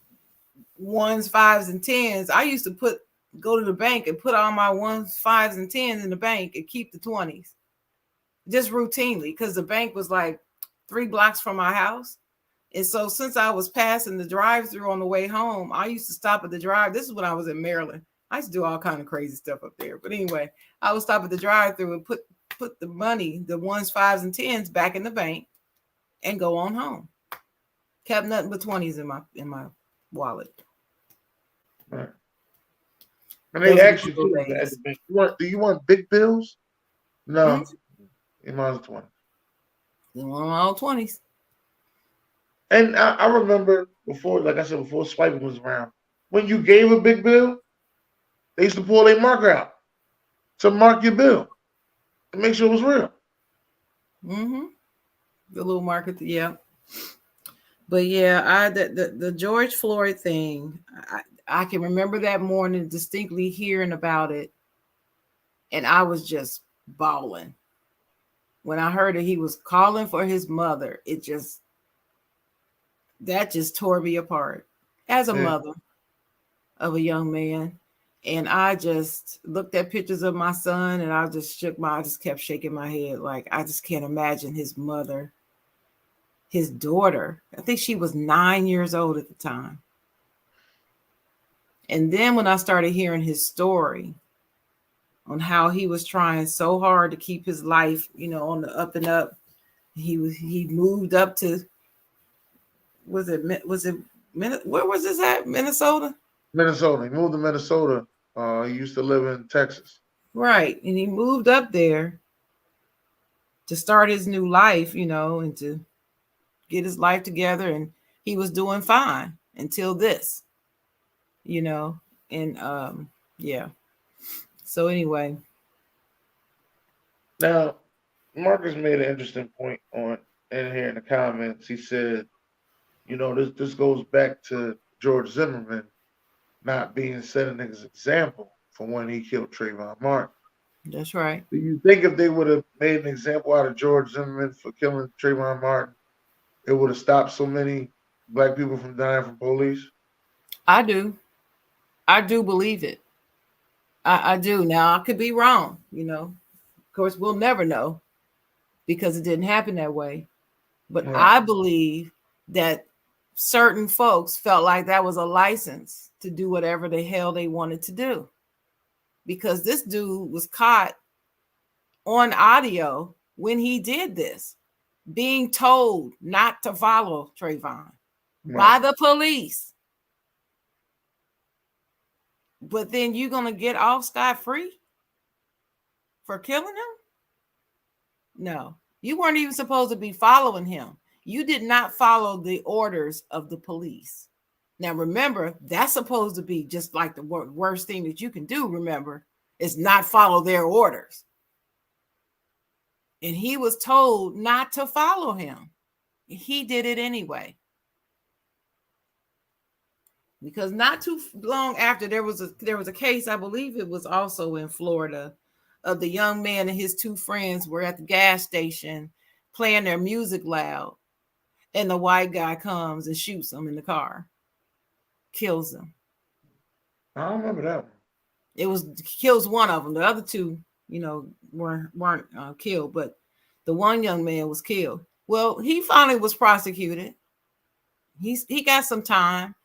ones, fives, and tens. I used to go to the bank and put all my ones, fives, and tens in the bank and keep the 20s just routinely, because the bank was like, 3 blocks from my house. And so since I was passing the drive-through on the way home, I used to stop at the drive. This is when I was in Maryland. I used to do all kind of crazy stuff up there. But anyway, I would stop at the drive-through and put the money, the ones, fives, and tens back in the bank and go on home. Kept nothing but 20s in my wallet. Right. And they ask you too at the bank, do you want big bills? No. You want 20. You want all 20s. And I remember before, like I said, before swiping was around, when you gave a big bill, they used to pull their marker out to mark your bill to make sure it was real. Mm-hmm. The little marker, yeah. But yeah, the George Floyd thing, I can remember that morning distinctly hearing about it, and I was just bawling. When I heard that he was calling for his mother, that just tore me apart as a mother of a young man. And I just looked at pictures of my son and I just kept shaking my head. Like, I just can't imagine his mother, his daughter. I think she was 9 years old at the time. And then when I started hearing his story on how he was trying so hard to keep his life, on the up and up, he moved up to, where was this at? Minnesota? Minnesota. He moved to Minnesota. He used to live in Texas. Right. And he moved up there to start his new life, and to get his life together. And he was doing fine until this, and yeah. So anyway. Now, Marcus made an interesting point in here in the comments. He said, this goes back to George Zimmerman not being set an example for when he killed Trayvon Martin. That's right. Do you think if they would have made an example out of George Zimmerman for killing Trayvon Martin, it would have stopped so many black people from dying from police? I do believe it. I do. Now, I could be wrong, Of course, we'll never know because it didn't happen that way. But right. I believe that certain folks felt like that was a license to do whatever the hell they wanted to do. Because this dude was caught on audio when he did this, being told not to follow Trayvon by the police. But then you're going to get off scot-free for killing him? No, you weren't even supposed to be following him. You did not follow the orders of the police. Now, remember, that's supposed to be just like the worst thing that you can do, remember, is not follow their orders. And he was told not to follow him. He did it anyway. Because not too long after, there was a case, I believe it was also in Florida, of the young man and his 2 friends were at the gas station playing their music loud. And the white guy comes and shoots them in the car. Kills them. I don't remember that one. Kills one of them. The other 2, weren't killed, but the one young man was killed. Well, he finally was prosecuted. He got some time.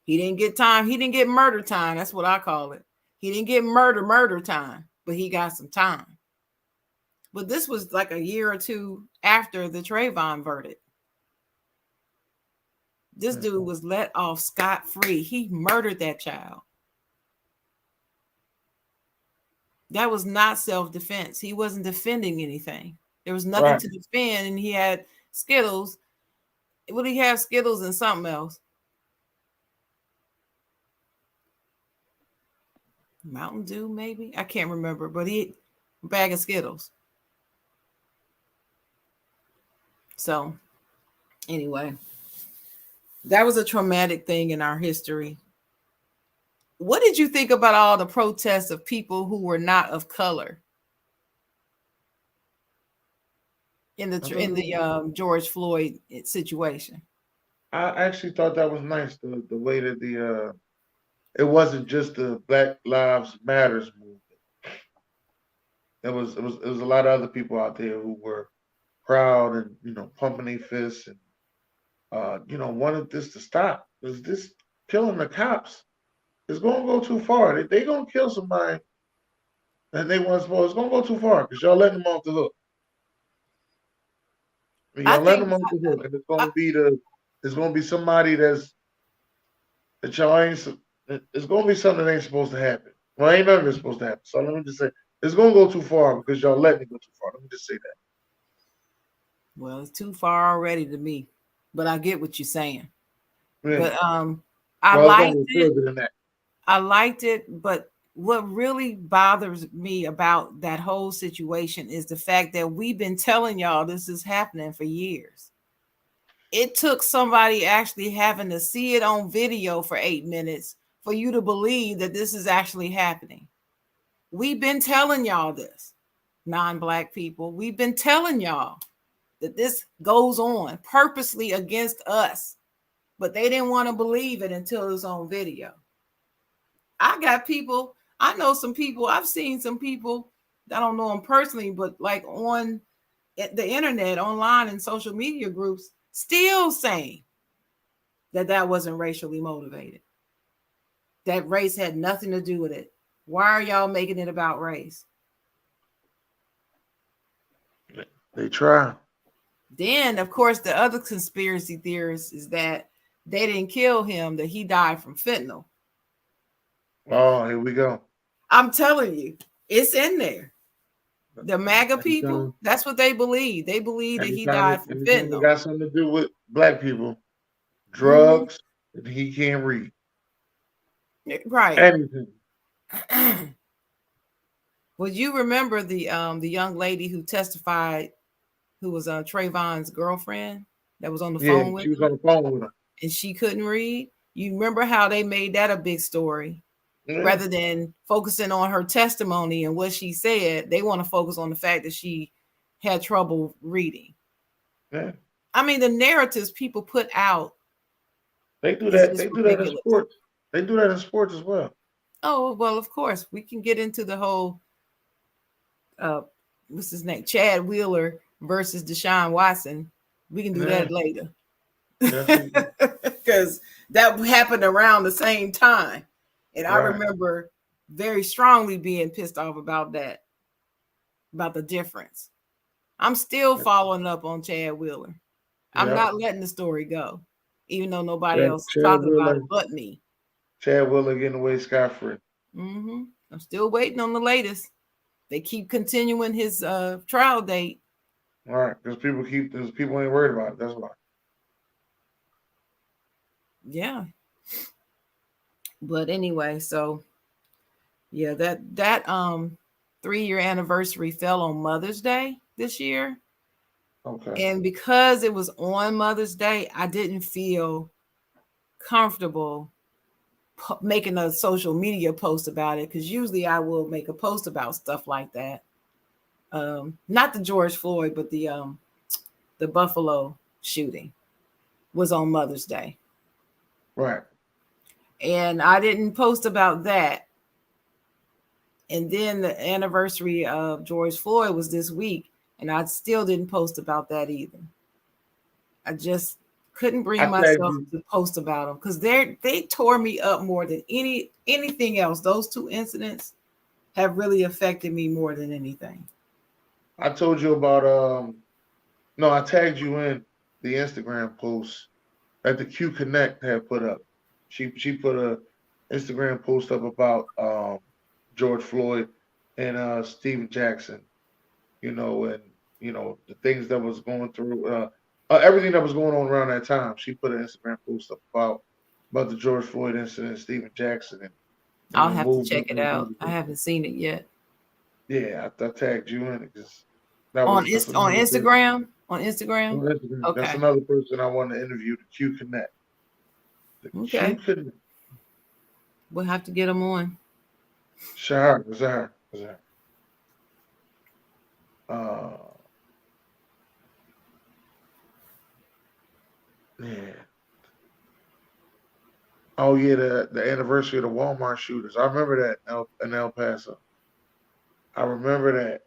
He didn't get time. He didn't get murder time. That's what I call it. He didn't get murder time, but he got some time. But this was like a year or 2 after the Trayvon verdict. This dude was let off scot-free. He murdered that child. That was not self-defense. He wasn't defending anything. There was nothing to defend, and he had Skittles. Would he have Skittles and something else? Mountain Dew, maybe? I can't remember, but a bag of Skittles. So, anyway, that was a traumatic thing in our history. What did you think about all the protests of people who were not of color in the George Floyd situation? I actually thought that was nice, the way that it wasn't just the Black Lives Matters movement. It was a lot of other people out there who were crowd and pumping their fists and wanted this to stop. Because this killing the cops is going to go too far. They going to kill somebody and they weren't supposed. It's going to go too far because y'all letting them off the hook. I Y'all letting think them off the hook, and it's going to be somebody that y'all ain't. It's going to be something that ain't supposed to happen. Well, ain't nothing that's supposed to happen. So let me just say, it's going to go too far because y'all letting it go too far. Let me just say that. Well, it's too far already to me, but I get what you're saying. Yeah. But I liked it. Than that. I liked it, but what really bothers me about that whole situation is the fact that we've been telling y'all this is happening for years. It took somebody actually having to see it on video for 8 minutes for you to believe that this is actually happening. We've been telling y'all this, non-Black people. We've been telling y'all that this goes on purposely against us, but they didn't want to believe it until it was on video. I know some people, I've seen some people, I don't know them personally, but like on the internet, online and social media groups, still saying that wasn't racially motivated. That race had nothing to do with it. Why are y'all making it about race? They try. Then, of course, the other conspiracy theorist is that they didn't kill him, that he died from fentanyl. Oh, here we go. I'm telling you, it's in there. The MAGA people, that's what they believe. They believe that he died from fentanyl. It got something to do with Black people, drugs, and he can't read. Right. Anything. Well, you remember the young lady who testified, who was Trayvon's girlfriend that was on the phone with him? She was on the phone with him. And she couldn't read. You remember how they made that a big story? Rather than focusing on her testimony and what she said, they want to focus on the fact that she had trouble reading. Yeah. I mean, the narratives people put out. They do that. They do that in sports. They do that in sports as well. Oh, well, of course. We can get into the whole what's his name? Chad Wheeler versus Deshaun Watson. We can do that later. Because that happened around the same time. And I remember very strongly being pissed off about that, about the difference. I'm still following up on Chad Wheeler. I'm not letting the story go, even though nobody else is talking about it but me. Chad Wheeler getting away scot-free. I'm still waiting on the latest. They keep continuing his trial date. All right, because people ain't worried about it. That's why. Yeah. But anyway, so yeah, that 3-year anniversary fell on Mother's Day this year. Okay. And because it was on Mother's Day, I didn't feel comfortable making a social media post about it, because usually I will make a post about stuff like that. Not the George Floyd, but the Buffalo shooting was on Mother's Day. Right. And I didn't post about that. And then the anniversary of George Floyd was this week, and I still didn't post about that either. I just couldn't bring myself to post about them because they tore me up more than anything else. Those two incidents have really affected me more than anything. I told you about no, I tagged you in the Instagram post that the Q Connect had put up. She put a Instagram post up about George Floyd and Stephen Jackson, and the things that was going through, everything that was going on around that time. She put an Instagram post up about the George Floyd incident, Stephen Jackson, and I'll have to check it out. I haven't seen it yet. Yeah, I tagged you in it because on Instagram. On Instagram. Okay. That's another person I want to interview. The Q Connect. Okay. Q Connect. We'll have to get them on. Sure. Yeah. Oh yeah, the anniversary of the Walmart shooters. I remember that in El Paso. I remember that.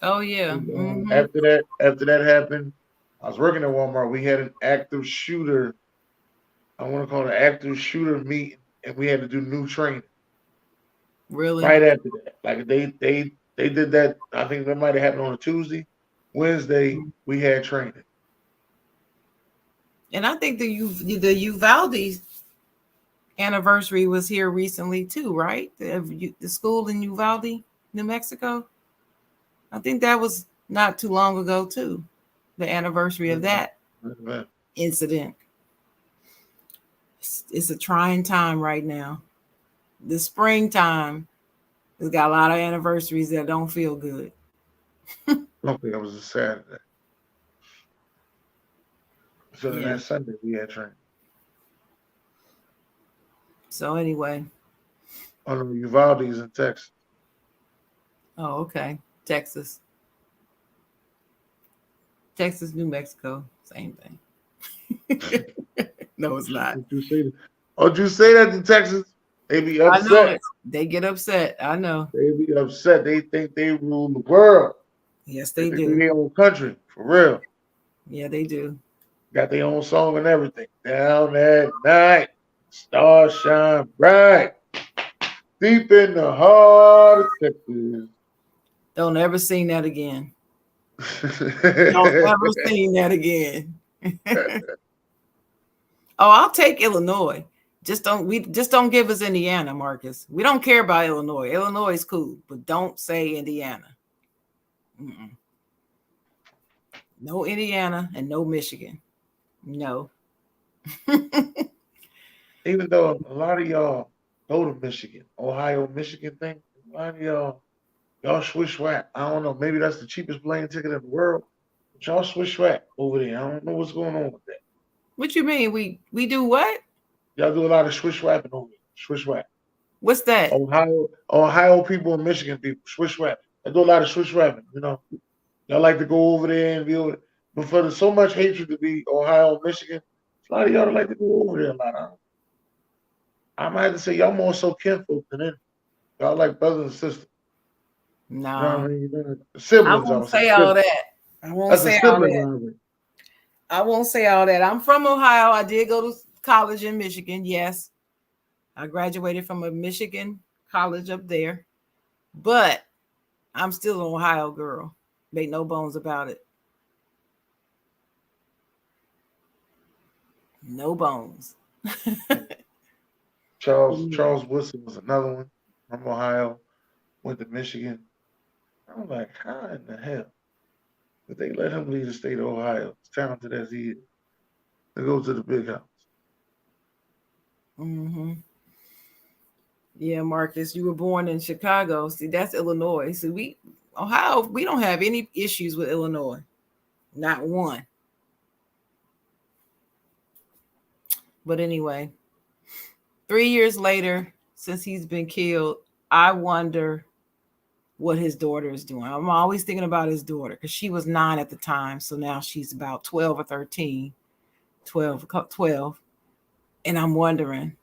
Oh yeah. After that happened, I was working at Walmart. We had an active shooter. I want to call it an active shooter meeting, and we had to do new training. Really? Right after that, like they did that. I think that might have happened on a Tuesday. Wednesday we had training. And I think the Uvalde anniversary was here recently too, right? The school in Uvalde, New Mexico. I think that was not too long ago too. The anniversary of that incident. It's a trying time right now. The springtime has got a lot of anniversaries that don't feel good. I don't think it was a Saturday. So then Yeah. that Sunday we had training. So anyway. Oh no, Uvalde's in Texas. Oh, okay. Texas, New Mexico, same thing. No, it's not. Don't you say that in Texas? They be I know upset. it. They get upset. I know. They be upset. They think they rule the world. Yes, They they think do. they their own country for real. Yeah, they do. Got their own song and everything. Down at night, stars shine bright, deep in the heart of Texas. Don't ever sing that again. Don't ever sing that again. Oh, I'll take Illinois. Just don't give us Indiana, Marcus. We don't care about Illinois. Illinois is cool, but don't say Indiana. Mm-mm. No Indiana and no Michigan. No. Even though a lot of y'all go to Michigan, Ohio, Michigan thing, a lot of y'all swish whack. I don't know. Maybe that's the cheapest plane ticket in the world. But y'all swish whack over there. I don't know what's going on with that. What you mean? We do what? Y'all do a lot of swish whapping over there. Swish whack. What's that? Ohio people and Michigan people swish whack. They do a lot of swish whapping. You know, y'all like to go over there and be over. But for so much hatred to be Ohio, Michigan, a lot of y'all like to go over there a lot. I might have to say y'all more so kinfolk than anything. Y'all like brothers and sisters. You know what No. I mean? I Siblings, I won't would say. say all that. I won't That's a say all sibling that. rivalry. I won't say all that. I'm from Ohio. I did go to college in Michigan. Yes. I graduated from a Michigan college up there. But I'm still an Ohio girl. Make no bones about it. No bones. Charles Woodson was another one from Ohio. Went to Michigan. I was like, how in the hell did they let him leave the state of Ohio, as talented as he is, to go to the big house? Mm-hmm. Yeah, Marcus, you were born in Chicago. See, that's Illinois. So Ohio, we don't have any issues with Illinois. Not one. But anyway, 3 years later, since he's been killed, I wonder what his daughter is doing. I'm always thinking about his daughter because she was 9 at the time. So now she's about 12 or 13, 12. And I'm wondering,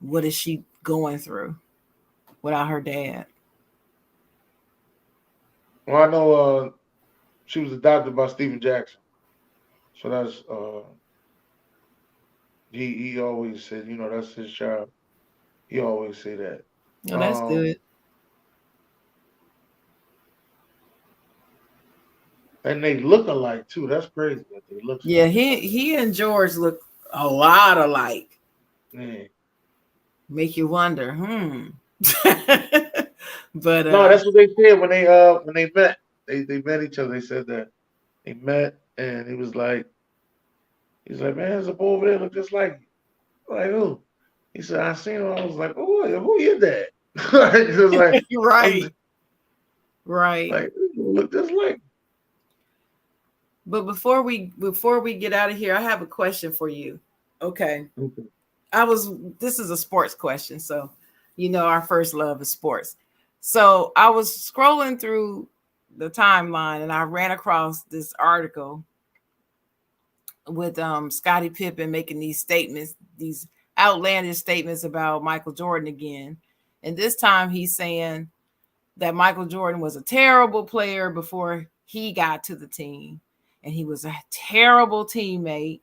what is she going through without her dad? Well, I know she was adopted by Stephen Jackson. So that's he always said, that's his child. He always say that. Oh, that's good. And they look alike too. That's crazy that they look. Yeah, he and George look a lot alike. Yeah. Make you wonder, But no, that's what they said when they met. They met each other. They said that they met, and he's like, man, there's a boy over there look just like you. Like who? He said, I seen him. I was like, oh, who is that? Like, right. Right. Like, look just like. But before we get out of here, I have a question for you. Okay. This is a sports question. So, our first love is sports. So I was scrolling through the timeline and I ran across this article with Scottie Pippen making these statements, these outlandish statements about Michael Jordan again. And this time he's saying that Michael Jordan was a terrible player before he got to the team, and he was a terrible teammate,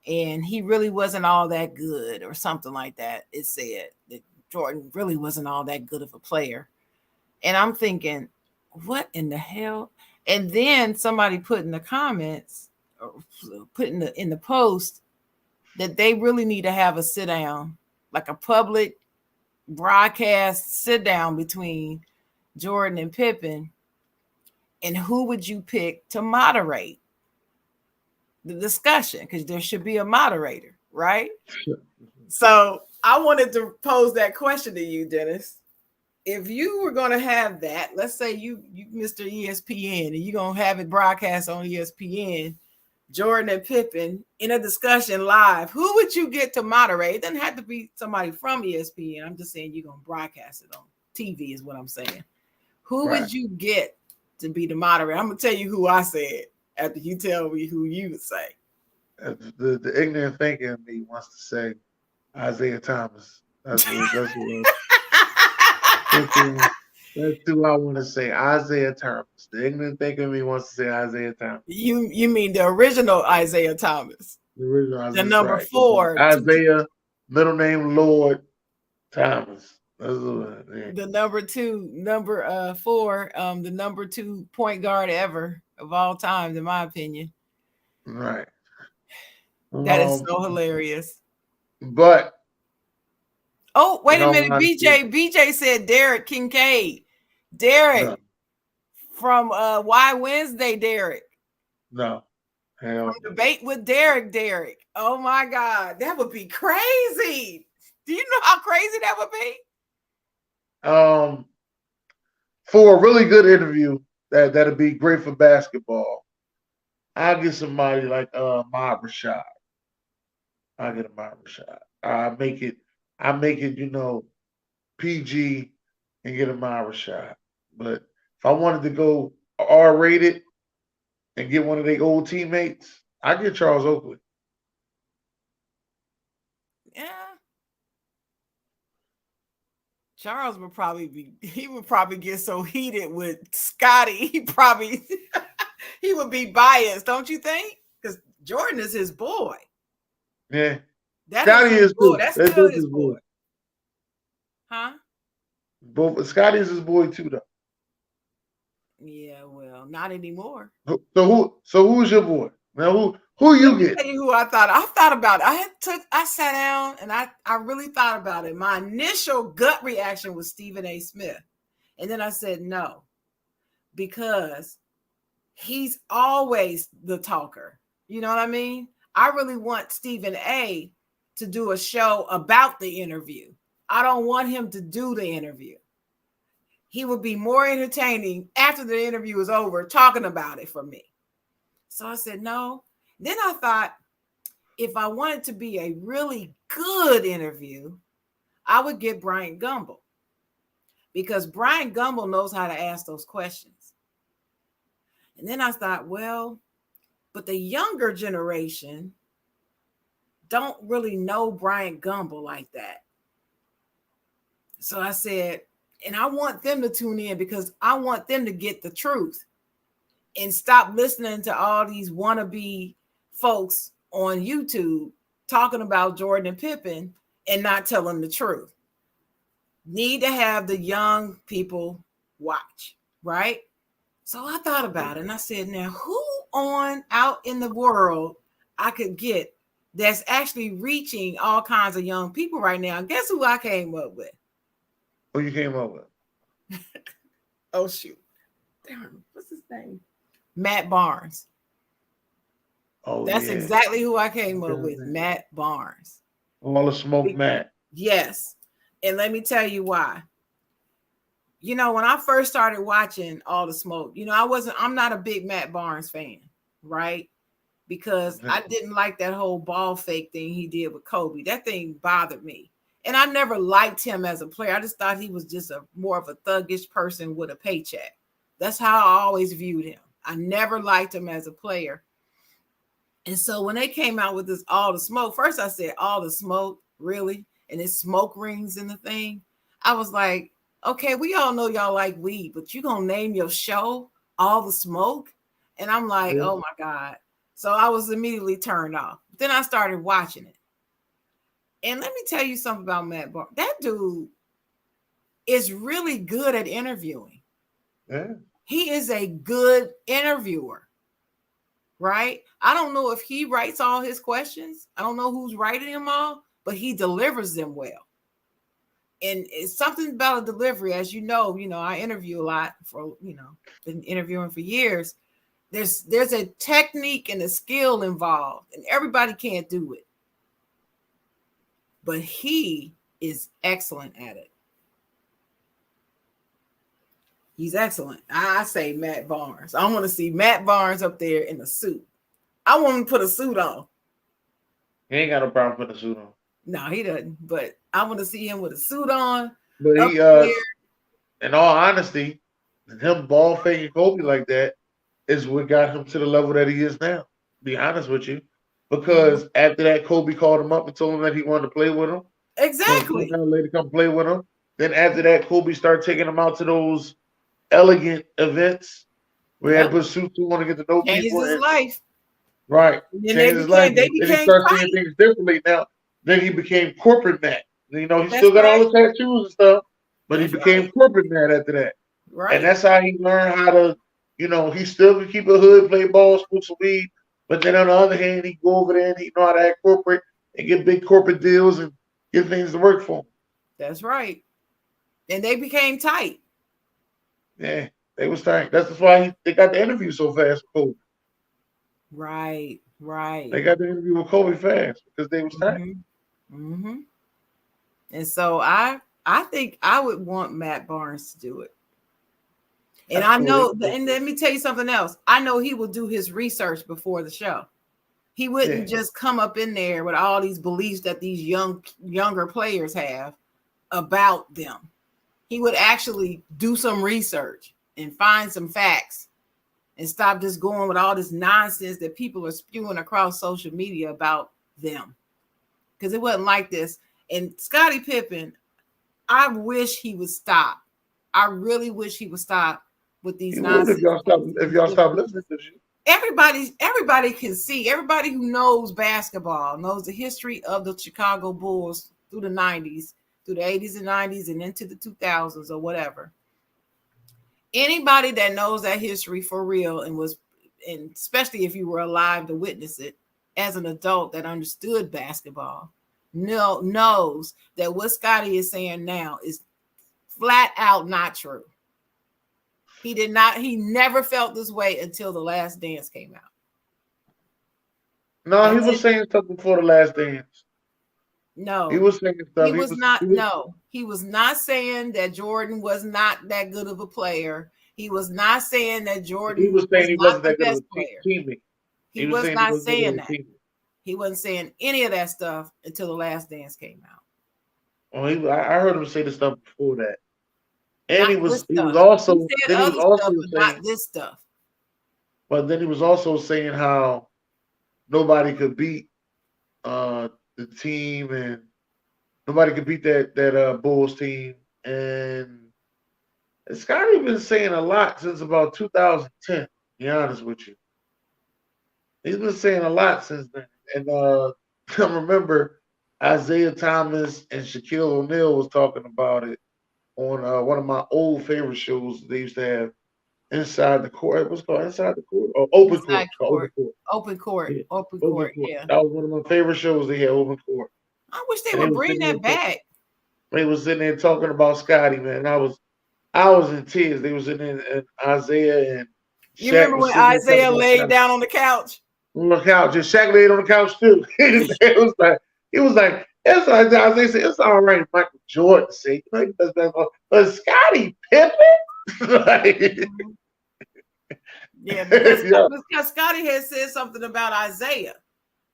and he really wasn't all that good, or something like that. It said that Jordan really wasn't all that good of a player. And I'm thinking, what in the hell? And then somebody put in the comments, or put in the post, that they really need to have a sit down, like a public broadcast sit down between Jordan and Pippen, and who would you pick to moderate the discussion? Because there should be a moderator, right? So I wanted to pose that question to you, Dennis. If you were going to have that, let's say you Mr. ESPN, and you're going to have it broadcast on ESPN, Jordan and Pippen in a discussion live, who would you get to moderate? It doesn't have to be somebody from ESPN. I'm just saying you're going to broadcast it on TV is what I'm saying. Who would you get to be the moderator? I'm going to tell you who I said after you tell me who you would say. The ignorant thinker in me wants to say Isaiah Thomas. That's who I want to say. Isaiah Thomas. The ignorant thinker in me wants to say Isaiah Thomas. You mean the original Isaiah Thomas? The original Isaiah, the number 4. Isaiah, middle name Lord Thomas. The number 4, the number 2 point guard ever of all time, in my opinion. Right. That is so hilarious. But wait a minute, BJ said Derek Kincaid. Derek from Why Wednesday, Derek. No. From Debate with Derek. Oh my God, that would be crazy. Do you know how crazy that would be? For a really good interview, that'd be great for basketball. I'll get somebody like Mob Rashad. I'll get a Mob Rashad. I make it, PG and get a Mob Rashad. But if I wanted to go R-rated and get one of their old teammates, I get Charles Oakley. Yeah. Charles would probably get so heated with Scotty. He would be biased, don't you think? Because Jordan is his boy. Yeah. Scotty is too. That's still his boy. Huh? Scotty is his boy too, though. Yeah, well, not anymore. So who's your boy? Now who you get? Tell you who I thought about it. I sat down and I really thought about it. My initial gut reaction was Stephen A. Smith. And then I said no, because he's always the talker. You know what I mean? I really want Stephen A. to do a show about the interview. I don't want him to do the interview. He would be more entertaining after the interview is over, talking about it for me. So I said no. Then I thought, if I wanted to be a really good interview, I would get Bryant Gumbel, because Bryant Gumbel knows how to ask those questions. And then I thought, well, but the younger generation don't really know Bryant Gumbel like that. So I said, and I want them to tune in, because I want them to get the truth and stop listening to all these wannabe folks on YouTube talking about Jordan and Pippen and not telling the truth. Need to have the young people watch, right? So I thought about it and I said, now who on out in the world I could get that's actually reaching all kinds of young people right now? Guess who I came up with? Who you came up with? Oh, shoot. Damn, what's his name? Matt Barnes. Oh, that's exactly who I came up with, Matt Barnes. All the smoke, Matt. Yes. And let me tell you why. You know, when I first started watching All the Smoke, you know, I'm not a big Matt Barnes fan, right? Because I didn't like that whole ball fake thing he did with Kobe. That thing bothered me. And I never liked him as a player. I just thought he was just more of a thuggish person with a paycheck. That's how I always viewed him. I never liked him as a player. And so when they came out with this All the Smoke, first I said, All the Smoke, really? And it's smoke rings in the thing. I was like, okay, we all know y'all like weed, but you gonna name your show All the Smoke? And I'm like, oh my God. So I was immediately turned off. Then I started watching it. And let me tell you something about Matt Barnes. That dude is really good at interviewing. Yeah. He is a good interviewer, right? I don't know if he writes all his questions. I don't know who's writing them all, but he delivers them well. And it's something about a delivery, as you know, I interview a lot for, been interviewing for years. There's a technique and a skill involved, and everybody can't do it. But he is excellent at it. He's excellent. I say Matt Barnes. I want to see Matt Barnes up there in a suit. I want him to put a suit on. He ain't got no problem putting a suit on. No, he doesn't. But I want to see him with a suit on. But he, in all honesty, him ball faking Kobe like that is what got him to the level that he is now. Be honest with you, because after that, Kobe called him up and told him that he wanted to play with him. Exactly. So later, come play with him. Then after that, Kobe started taking him out to those elegant events where he had to put suits on to get to know people. Changed his life. Right. Changed his life. Then he started seeing things differently now. Then he became corporate Matt. He still got all the tattoos and stuff, but he became corporate Matt after that. Right. And that's how he learned how to, he still could keep a hood, play ball, smoke some weed. But then on the other hand, he go over there and he know how to act corporate and get big corporate deals and get things to work for him. That's right. And they became tight. Yeah, they was tight. That's why they got the interview so fast with Kobe. Right. They got the interview with Kobe fast because they was tight. Mm-hmm. And so I think I would want Matt Barnes to do it. And I know, and let me tell you something else. I know he will do his research before the show. He wouldn't just come up in there with all these beliefs that these younger players have about them. He would actually do some research and find some facts and stop just going with all this nonsense that people are spewing across social media about them. Because it wasn't like this. And Scottie Pippen, I wish he would stop. I really wish he would stop with these nonsense. If y'all stop listening to you. Everybody can see. Everybody who knows basketball knows the history of the Chicago Bulls through the 90s, through the 80s and 90s and into the 2000s or whatever. Anybody that knows that history for real and especially if you were alive to witness it as an adult that understood basketball, knows that what Scottie is saying now is flat out not true. He never felt this way until The Last Dance came out. No, he was saying something before The Last Dance. No. He was saying stuff. He was not saying that Jordan was not that good of a player. He was not saying that Jordan he was saying he wasn't that good of a teammate. He was not saying that. He wasn't saying any of that stuff until The Last Dance came out. Oh, I heard him say the stuff before that. And he was also saying not this stuff. But then he was also saying how nobody could beat the team and nobody could beat that Bulls team. And Scottie been saying a lot since about 2010, to be honest with you. He's been saying a lot since then. And I remember Isaiah Thomas and Shaquille O'Neal was talking about it on one of my old favorite shows. They used to have Inside the Court. What's it called? Inside the Court? Or Open Court. Open Court. Yeah. Open Court. Yeah. That was one of my favorite shows. They had Open Court. I wish they would bring that back. They was sitting there talking about Scottie, man. I was in tears. They was in there, and Isaiah and Shaq. You remember when Isaiah laid down on the couch? On the couch. And Shaq laid on the couch too. It was like it's like Isaiah said, it's all right, Michael Jordan say, but Scottie Pippen? Yeah, because Scottie had said something about Isaiah.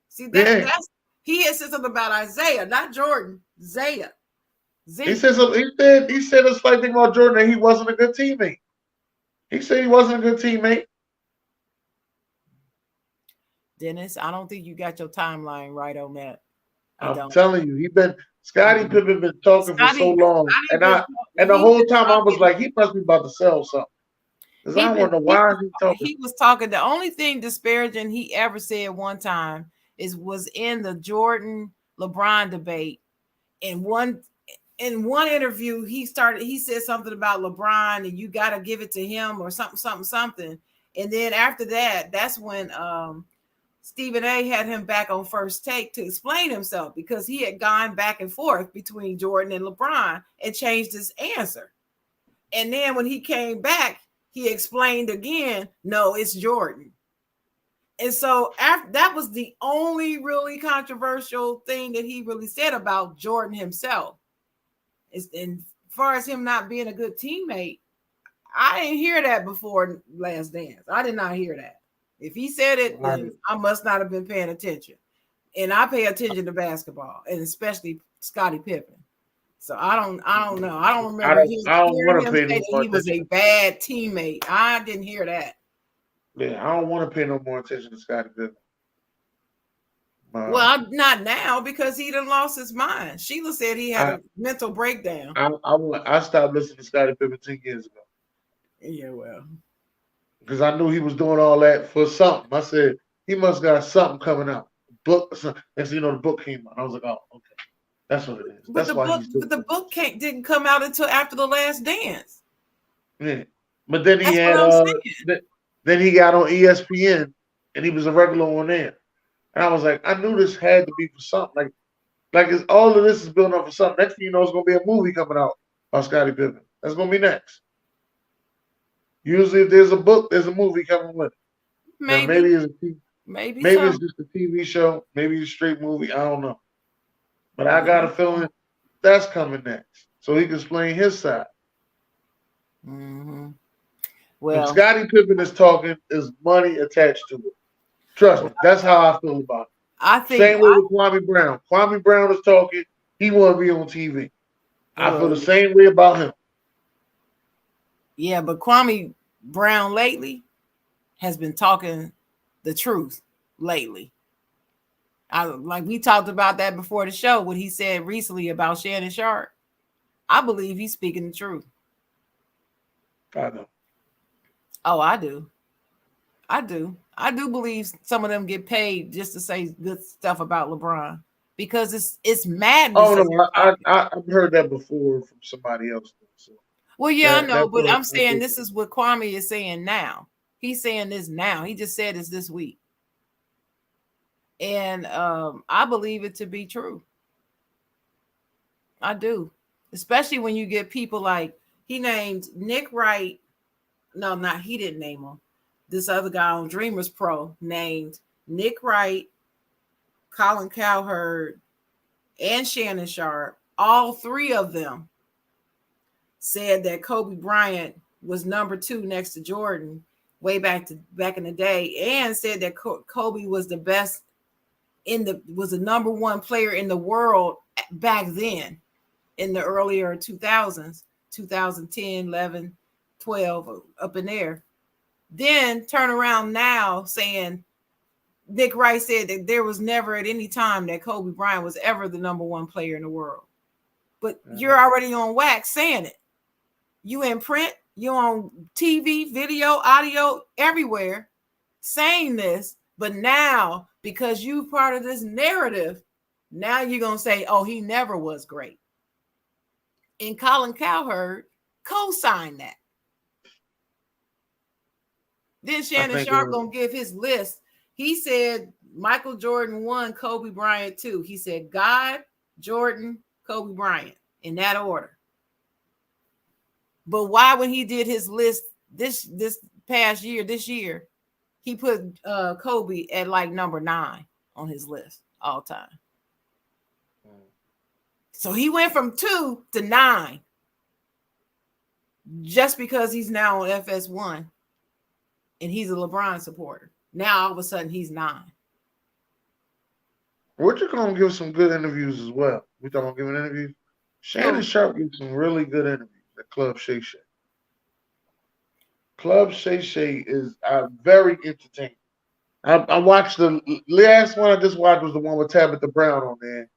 See, he had said something about Isaiah, not Jordan. Zaya. He said something. He said a slight thing about Jordan that he wasn't a good teammate. He said he wasn't a good teammate. Dennis, I don't think you got your timeline right on that. I'm telling you, Scottie Pippen been talking for so long, and the whole time I was like, he must be about to sell something. Because I want to know why he talking. He was talking. The only thing disparaging he ever said one time was in the Jordan LeBron debate. In one interview, he said something about LeBron and you got to give it to him or something. And then after that, that's when Stephen A had him back on First Take to explain himself, because he had gone back and forth between Jordan and LeBron and changed his answer. And then when he came back, he explained again, no, it's Jordan. And so after that was the only really controversial thing that he really said about Jordan himself. And as far as him not being a good teammate, I didn't hear that before Last Dance. I did not hear that. If he said it, then I must not have been paying attention. And I pay attention to basketball, and especially Scottie Pippen. So I don't know. I don't remember hearing him say that he was a bad teammate. I didn't hear that. Yeah, I don't want to pay no more attention to Scottie Pippen. Well, not now, because he done lost his mind. Sheila said he had a mental breakdown. I stopped listening to Scottie Pippen 10 years ago. Yeah, well. Because I knew he was doing all that for something. I said, he must got something coming out. Book or something. And so, the book came out. I was like, oh, okay. That's what it is. But the book didn't come out until after The Last Dance. Yeah. But then he then he got on ESPN and he was a regular on there. And I was like, I knew this had to be for something. Like all of this is building up for something. Next thing you know, it's gonna be a movie coming out of Scottie Pippen. That's gonna be next. Usually, if there's a book, there's a movie coming with it. Maybe it's just a TV show. Maybe it's a straight movie. I don't know. But I got a feeling that's coming next, so he can explain his side. Mm-hmm. Well, if Scottie Pippen is talking, there's money attached to it. Trust me, that's how I feel about it. I think same way with Kwame Brown. Kwame Brown is talking. He want to be on TV. I feel the same way about him. Yeah, but Kwame Brown lately has been talking the truth lately. Like we talked about that before the show, what he said recently about Shannon Sharp. I believe he's speaking the truth. I know. Oh, I do. I do believe some of them get paid just to say good stuff about LeBron, because it's madness. Oh no, I've heard that before from somebody else. So well, yeah, I know, but I'm saying this is what Kwame is saying now. He's saying this now. He just said this week. And I believe it to be true. I do. Especially when you get people like, he named Nick Wright. No, he didn't name him. This other guy on Dreamers Pro named Nick Wright, Colin Cowherd, and Shannon Sharp. All three of them said that Kobe Bryant was number 2 next to Jordan way back in the day, and said that Kobe was the best was the number 1 player in the world back then in the earlier 2000s, 2010, 11, 12, up in there. Then turn around now saying Nick Wright said that there was never at any time that Kobe Bryant was ever the number 1 player in the world. But you're already on wax saying it. You in print, you on TV, video, audio, everywhere saying this. But now, because you part of this narrative, now you're going to say, oh, he never was great. And Colin Cowherd co-signed that. Then Shannon Sharp going to give his list. He said Michael Jordan 1, Kobe Bryant 2. He said God, Jordan, Kobe Bryant, in that order. But why, when he did his list this year, he put Kobe at like number 9 on his list all time. So he went from 2 to 9 just because he's now on FS1 and he's a LeBron supporter. Now all of a sudden he's 9. We're going to give some good interviews as well. We talking about giving interviews. Shannon Sharp gives some really good interviews at Club Shay Shay. Club Shay Shay is very entertaining. I watched the last one I just watched was the one with Tabitha Brown on there.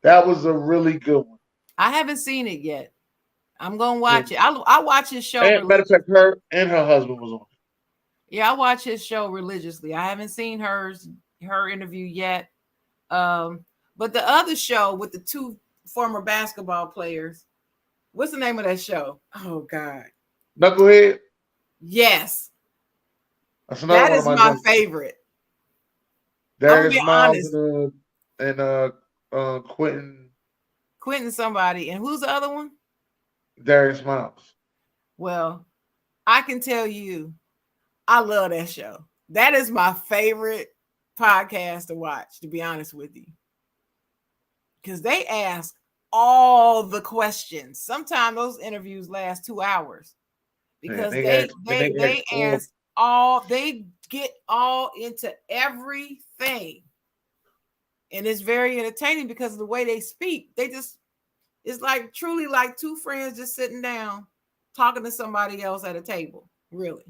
That was a really good one. I haven't seen it yet. I'm gonna watch it. I watch his show. And matter of fact, her and her husband was on it. Yeah, I watch his show religiously. I haven't seen her interview yet. But the other show with the two former basketball players, what's the name of that show? Oh God, Knucklehead. Yes, that's another that one is my favorite. Darius Miles and Quentin somebody, and who's the other one? Darius Miles. Well, I can tell you, I love that show. That is my favorite podcast to watch, to be honest with you. Because they ask all the questions. Sometimes those interviews last 2 hours. Because they ask all, they get all into everything. And it's very entertaining because of the way they speak. It's like truly like two friends just sitting down talking to somebody else at a table. Really.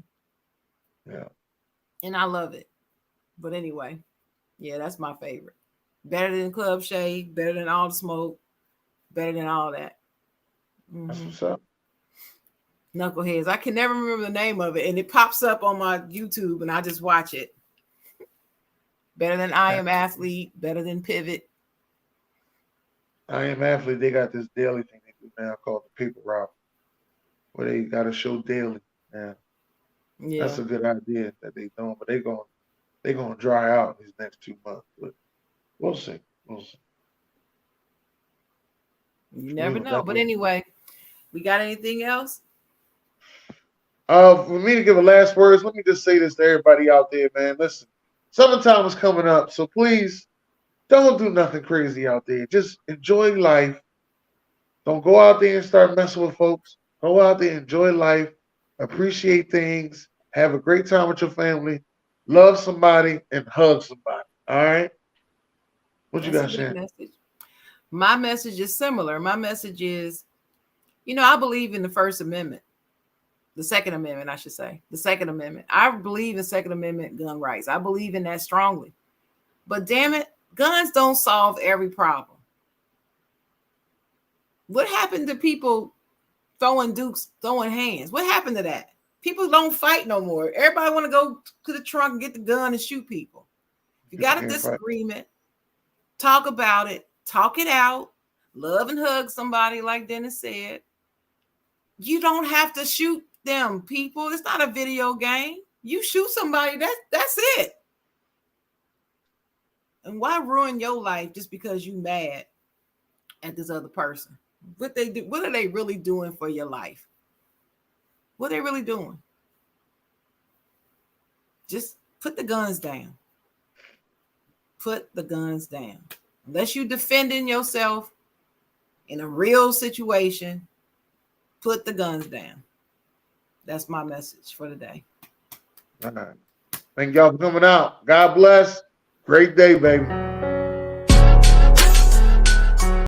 Yeah. And I love it. But anyway, yeah, that's my favorite. Better than Club Shade, better than All the Smoke, better than all that. Mm-hmm. That's what's up. Knuckleheads. I can never remember the name of it, and it pops up on my YouTube, and I just watch it. Better than I Am Athlete, better than Pivot. I Am Athlete, they got this daily thing they do now called the Paper Route, where they got a show daily. Yeah. That's a good idea that they doing, but they're gonna dry out these next 2 months. But we'll see. You never know. But anyway, we got anything else? For me to give a last words, let me just say this to everybody out there, man. Listen, summertime is coming up, so please don't do nothing crazy out there. Just enjoy life. Don't go out there and start messing with folks. Go out there, enjoy life, appreciate things, have a great time with your family, love somebody, and hug somebody. All right? What you got, Shan? My message is similar. My message is, I believe in the First Amendment. The Second Amendment, I should say. The Second Amendment. I believe in Second Amendment gun rights. I believe in that strongly. But damn it, guns don't solve every problem. What happened to people throwing dukes, throwing hands? What happened to that? People don't fight no more. Everybody want to go to the trunk and get the gun and shoot people. If you got a disagreement, talk about it. Talk it out. Love and hug somebody, like Dennis said. You don't have to shoot them, people. It's not a video game. You shoot somebody, that's it. And why ruin your life just because you mad at this other person? What they do? What are they really doing for your life? What are they really doing? Just put the guns down. Put the guns down. Unless you're defending yourself in a real situation, put the guns down. That's my message for today. All right. Thank y'all for coming out. God bless. Great day, baby.